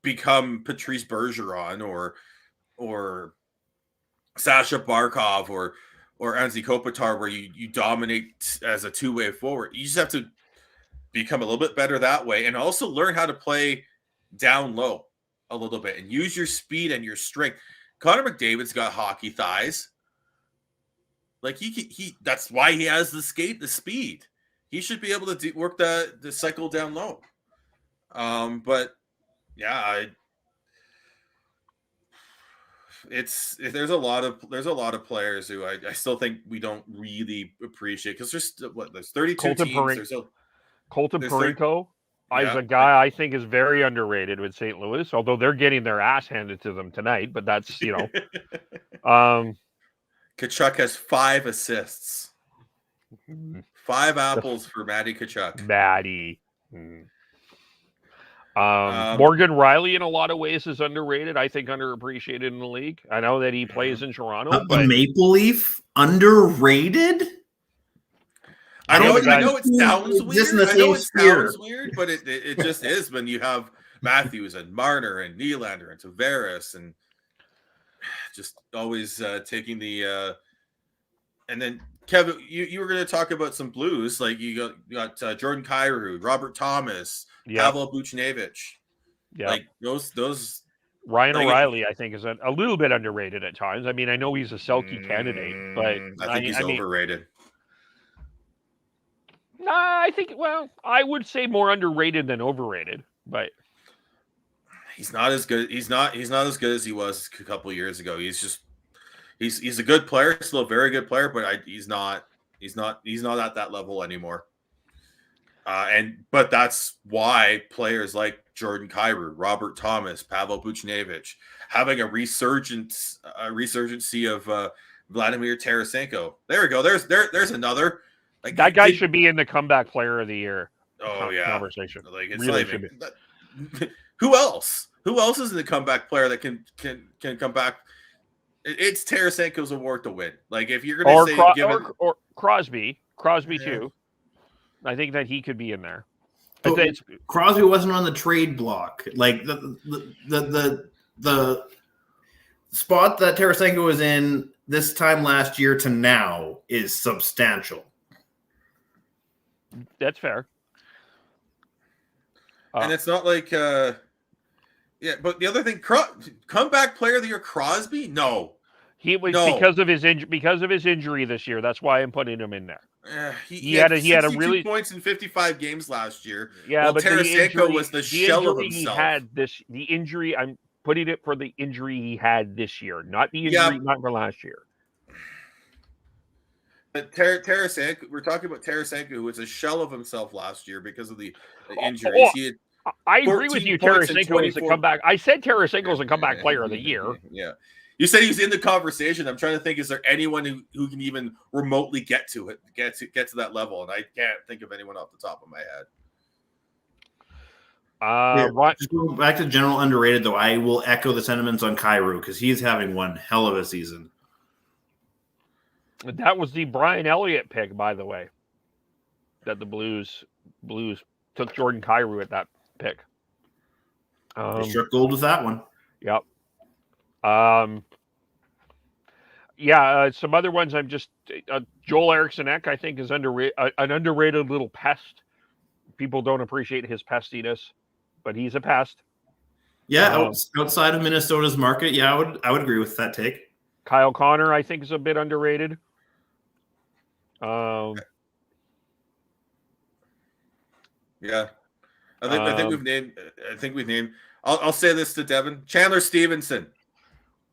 become Patrice Bergeron or Sasha Barkov or Anze Kopitar, where you dominate as a two-way forward. You just have to become a little bit better that way, and also learn how to play down low a little bit and use your speed and your strength. Connor McDavid's got hockey thighs. Like he that's why he has the speed. He should be able to work the cycle down low. But yeah, there's a lot of players who I still think we don't really appreciate, because there's 32 Colton teams. Colton Parayko is a guy I think is very underrated with St. Louis, although they're getting their ass handed to them tonight. But that's Tkachuk has 5 assists. 5 apples for Matty Tkachuk. Matty. Morgan Riley, in a lot of ways, is underrated. I think underappreciated in the league. I know that he plays in Toronto, but a Maple Leaf underrated. I know it sounds weird. But it just is when you have Matthews and Marner and Nylander and Tavares and just always taking the and then Kevin, you were going to talk about some Blues, like you got Jordan Kyrou, Robert Thomas, Pavel Buchnevich. Yeah, like those. Ryan O'Reilly, I think, is a little bit underrated at times. I mean, I know he's a Selke candidate, but I think he's overrated. I think, well, I would say more underrated than overrated, but he's not as good. He's not as good as he was a couple of years ago. He's a good player, still a very good player, but he's not at that level anymore. But that's why players like Jordan Kyrou, Robert Thomas, Pavel Buchnevich having a resurgency of Vladimir Tarasenko. There we go. There's another. Like that guy should be in the comeback player of the year. Conversation. Like it's really who else? Who else is in the comeback player that can come back? It's Tarasenko's award to win. Like if you're going to say or Crosby too. I think that he could be in there. Crosby wasn't on the trade block. Like the spot that Tarasenko was in this time last year to now is substantial. That's fair. And it's not like but the other thing, comeback player of the year, Crosby? No. He was because of his injury this year. That's why I'm putting him in there. He had a really points in 55 games last year. Yeah, but Tarasenko was the shell of himself. The injury, I'm putting it for the injury he had this year, not the injury not for last year. But Tarasenko, we're talking about Tarasenko, who was a shell of himself last year because of the injuries. I agree with you. Tarasenko is a comeback. I said Tarasenko is a comeback player of the year. Yeah. You said he's in the conversation. I'm trying to think, is there anyone who can even remotely get to that level? And I can't think of anyone off the top of my head. Just going back to general underrated, though, I will echo the sentiments on Kyrou because he's having one hell of a season. That was the Brian Elliott pick, by the way, that the Blues took Jordan Kyrou at that pick. They struck gold with that one. Yep. Some other ones I'm just Joel Eriksson-Ek, I think, is an underrated little pest. People don't appreciate his pestiness, but he's a pest. Yeah, outside of Minnesota's market, I would agree with that take. Kyle Connor, I think, is a bit underrated. I think we've named. I'll say this to Devin. Chandler Stevenson.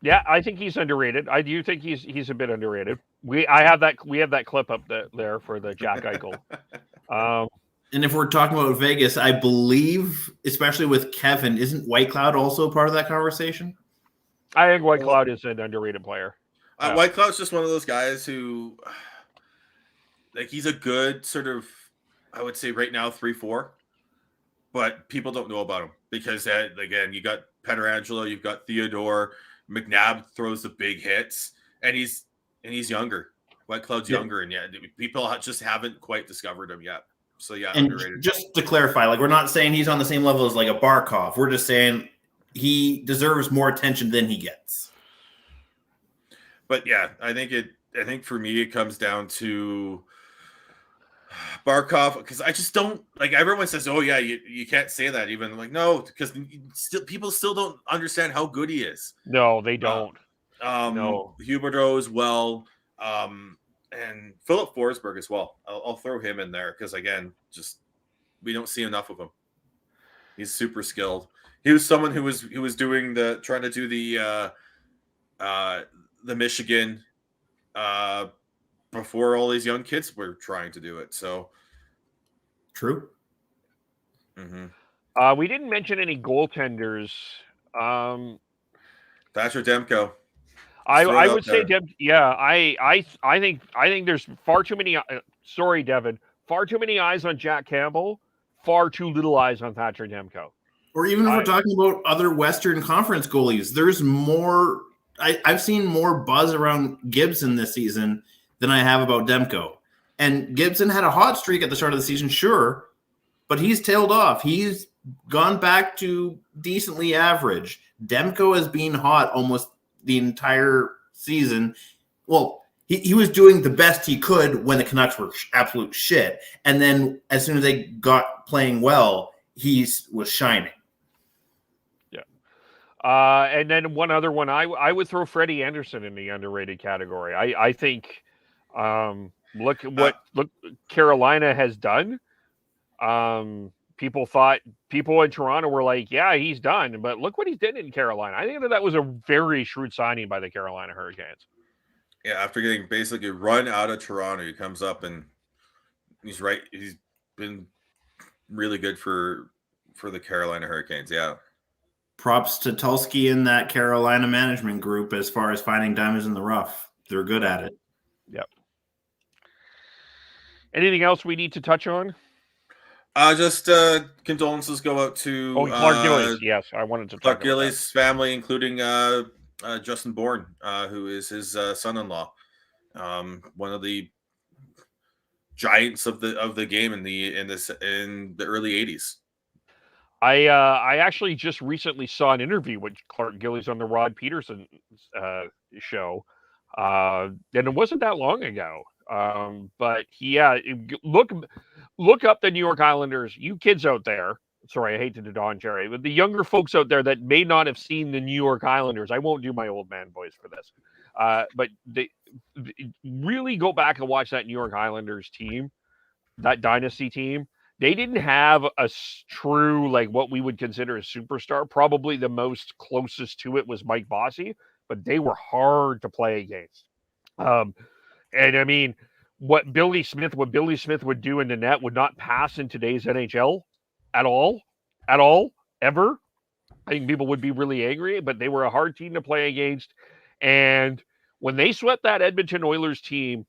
Yeah, I think he's underrated. I do think he's a bit underrated. We have that clip up there for the Jack Eichel. And if we're talking about Vegas, I believe, especially with Kevin, isn't White Cloud also part of that conversation? I think White Cloud is an underrated player. White Cloud's just one of those guys who, like, he's a good sort of, I would say right now 3-4, but people don't know about him because again, you got Pietrangelo, you've got Theodore, McNabb throws the big hits, and he's younger. White Cloud's younger, and people just haven't quite discovered him yet. So and underrated. Just to clarify, like, we're not saying he's on the same level as like a Barkov. We're just saying he deserves more attention than he gets. But I think for me it comes down to Barkov, because I just don't like. Everyone says, "Oh yeah, you can't say that." Even like, no, because people still don't understand how good he is. No, they don't. No, Huberdeau as well, and Philip Forsberg as well. I'll throw him in there because again, just we don't see enough of him. He's super skilled. He was someone who was trying to do the Michigan. Before all these young kids were trying to do it. So true. Mm-hmm. We didn't mention any goaltenders. Thatcher Demko. I would say Demko. Yeah, I think there's far too many. Sorry, Devin. Far too many eyes on Jack Campbell. Far too little eyes on Thatcher Demko. Or even if we're talking about other Western Conference goalies, there's more. I've seen more buzz around Gibson this season than I have about Demko. And Gibson had a hot streak at the start of the season, sure, but he's tailed off. He's gone back to decently average. Demko has been hot almost the entire season. Well, he was doing the best he could when the Canucks were absolute shit. And then as soon as they got playing well, he was shining. And then one other one, I would throw Freddie Anderson in the underrated category. I think look what Carolina has done. People in Toronto were like, yeah, he's done, but look what he did in Carolina. I think that was a very shrewd signing by the Carolina Hurricanes. Yeah, after getting basically run out of Toronto, he comes up and he's right. He's been really good for the Carolina Hurricanes. Yeah. Props to Tulsky and that Carolina management group as far as finding diamonds in the rough. They're good at it. Yep. Anything else we need to touch on? Just condolences go out to Clark Gillies. Yes, I wanted to talk Clark about Gillies' family, including Justin Bourne, who is his son-in-law. One of the giants of the game in the early 80s. I actually just recently saw an interview with Clark Gillies on the Rod Peterson show, and it wasn't that long ago. But look up the New York Islanders. You kids out there, sorry, I hate to do on Jerry, but the younger folks out there that may not have seen the New York Islanders. I won't do my old man voice for this, but they really go back and watch that New York Islanders team, that dynasty team. They didn't have a true, like what we would consider a superstar. Probably the most closest to it was Mike Bossy, but they were hard to play against. And I mean, what Billy Smith would do in the net would not pass in today's NHL at all, ever. I think people would be really angry, but they were a hard team to play against. And when they swept that Edmonton Oilers team,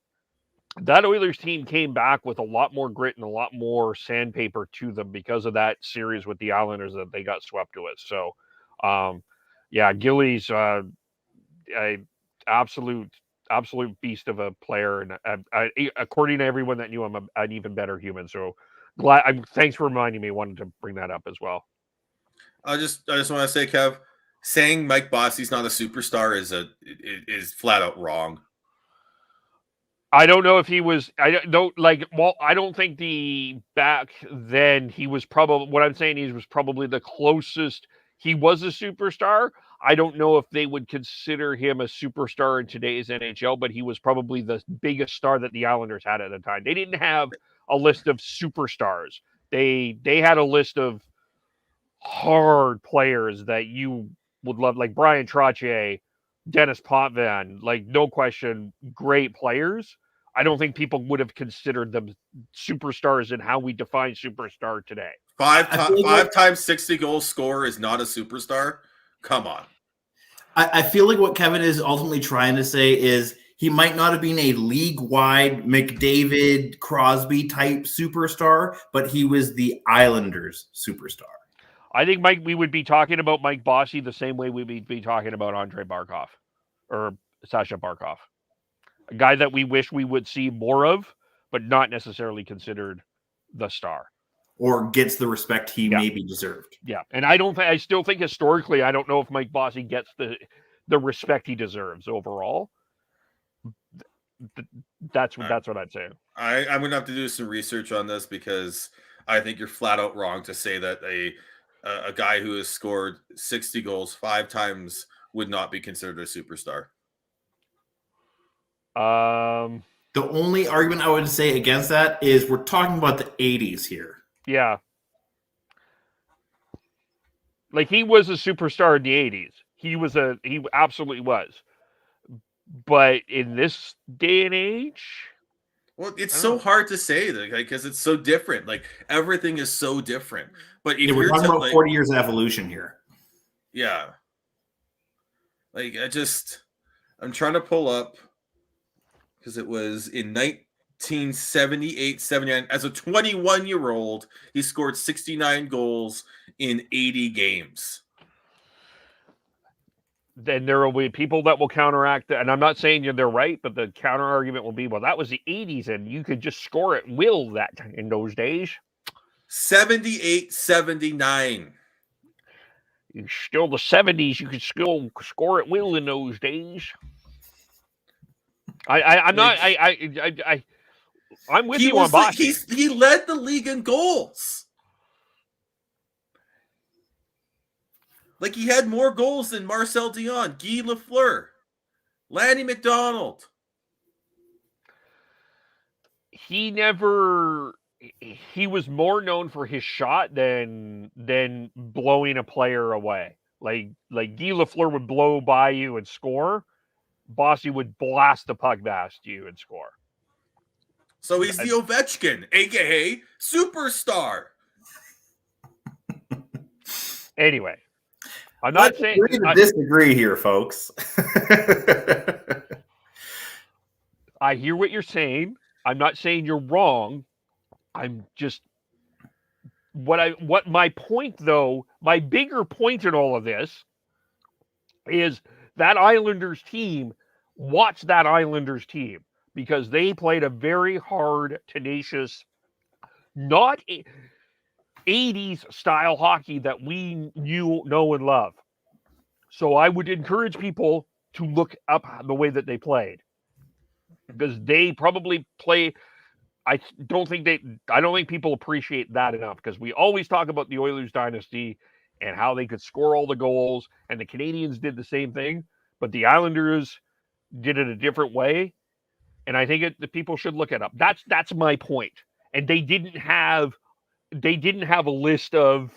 that Oilers team came back with a lot more grit and a lot more sandpaper to them because of that series with the Islanders that they got swept with. So, yeah, Gillies, a absolute beast of a player, and according to everyone that knew him, an even better human. So, thanks for reminding me. I wanted to bring that up as well. I just want to say, Kev, saying Mike Bossy's not a superstar is flat out wrong. I don't know if he was. I don't think back then he was probably. What I'm saying, he was probably the closest. He was a superstar. I don't know if they would consider him a superstar in today's NHL, but he was probably the biggest star that the Islanders had at the time. They didn't have a list of superstars. They had a list of hard players that you would love, like Brian Trottier, Dennis Potvin, like no question, great players. I don't think people would have considered them superstars in how we define superstar today. Five times 60 goal scorer is not a superstar. Come on. I feel like what Kevin is ultimately trying to say is he might not have been a league-wide McDavid, Crosby type superstar, but he was the Islanders superstar. I think we would be talking about Mike Bossy the same way we would be talking about Andrei Barkov or Sasha Barkov. A guy that we wish we would see more of, but not necessarily considered the star. Or gets the respect he maybe deserved. Yeah. And I still think historically, I don't know if Mike Bossy gets the respect he deserves overall. That's what I'd say. I'm going to have to do some research on this because I think you're flat out wrong to say that a guy who has scored 60 goals 5 times would not be considered a superstar. The only argument I would say against that is we're talking about the 80s here. Yeah. Like he was a superstar in the 80s. He absolutely was. But in this day and age, well, it's so hard to say that because it's so different. Like everything is so different. But if we're talking about 40 years of evolution here. Yeah. Like I'm trying to pull up because it was in 1978, 79. As a 21-year-old, he scored 69 goals in 80 games. Then there will be people that will counteract that. And I'm not saying they're right, but the counter argument will be, well, that was the 80s, and you could just score at will that in those days. 78-79. Still the 70s, you could still score at will in those days. I'm with you on Bossy. He led the league in goals. Like, he had more goals than Marcel Dion, Guy Lafleur, Lanny McDonald. He was more known for his shot than blowing a player away. Like Guy Lafleur would blow by you and score. Bossy would blast the puck past you and score. So he's the Ovechkin, aka superstar. Anyway, I'm not saying disagree here, folks. I hear what you're saying. I'm not saying you're wrong. I'm just what my point, though, my bigger point in all of this is that Islanders team. Watch that Islanders team, because they played a very hard, tenacious, not 80s style hockey that we know and love. So I would encourage people to look up the way that they played, because they probably play. I don't think people appreciate that enough, because we always talk about the Oilers dynasty and how they could score all the goals, and the Canadians did the same thing, but the Islanders did it a different way, and I think the people should look it up. That's my point. And they didn't have a list of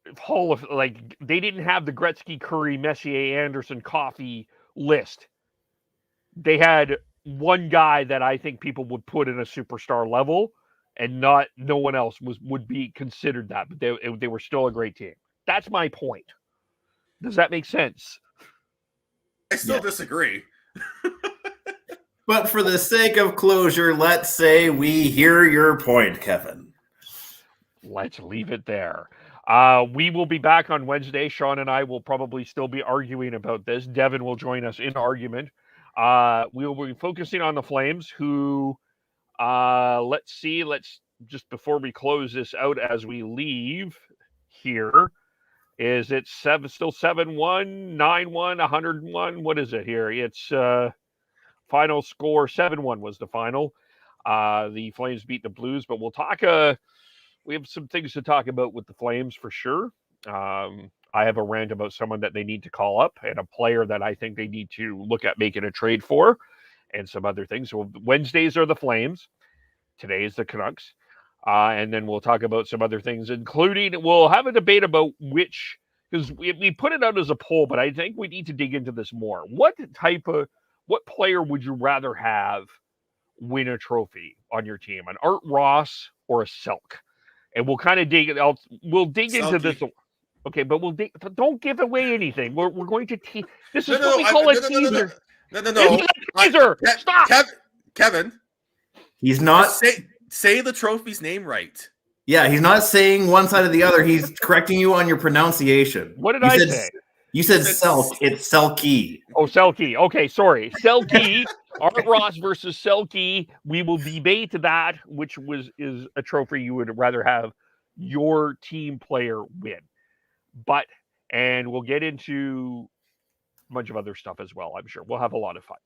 they didn't have the Gretzky, Curry, Messier, Anderson, Coffey list. They had one guy that I think people would put in a superstar level, and no one else would be considered that. But they were still a great team. That's my point. Does that make sense? I still disagree. But for the sake of closure, let's say we hear your point, Kevin. Let's leave it there. We will be back on Wednesday. Sean and I will probably still be arguing about this. Devin will join us in argument. We will be focusing on the Flames, who, let's just before we close this out as we leave here, is it still 7-1, 9-1, 101? What is it here? It's final score 7-1 was the final. The Flames beat the Blues, but we'll talk. We have some things to talk about with the Flames for sure. I have a rant about someone that they need to call up, and a player that I think they need to look at making a trade for, and some other things. So Wednesdays are the Flames. Today is the Canucks. And then we'll talk about some other things, including we'll have a debate about because we put it out as a poll, but I think we need to dig into this more. What player would you rather have win a trophy on your team, an Art Ross or a Selk? And we'll kind of we'll dig into this. Okay, but don't give away anything. We're going to this is what we call a teaser. No. Teaser. Stop. Kevin. He's not say the trophy's name right. Yeah, he's not saying one side or the other. He's correcting you on your pronunciation. What did I say? You said Selk. It's Selkie. Oh, Selkie. Okay, sorry. Selkie. Art Ross versus Selkie. We will debate that, which is a trophy you would rather have your team player win. And we'll get into a bunch of other stuff as well, I'm sure. We'll have a lot of fun.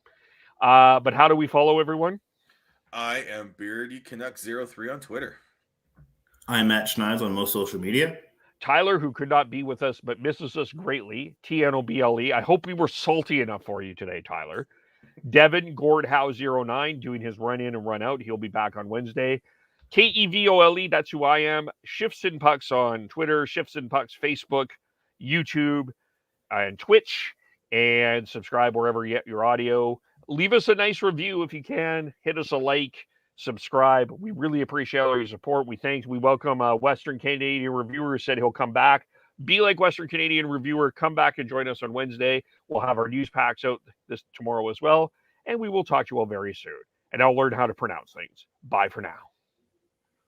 But how do we follow everyone? I am Beardy Canuck 03 on Twitter. I'm Matt Schneid's on most social media. Tyler, who could not be with us but misses us greatly, TNOBLE. I hope we were salty enough for you today, Tyler. Devin Gordhow09 doing his run in and run out. He'll be back on Wednesday. KEVOLE, that's who I am. Shifts and Pucks on Twitter, Shifts and Pucks Facebook, YouTube, and Twitch. And subscribe wherever you get your audio. Leave us a nice review if you can. Hit us a like, subscribe. We really appreciate all your support. We welcome a Western Canadian reviewer who said he'll come back. Be like Western Canadian reviewer. Come back and join us on Wednesday. We'll have our news packs out tomorrow as well. And we will talk to you all very soon. And I'll learn how to pronounce things. Bye for now.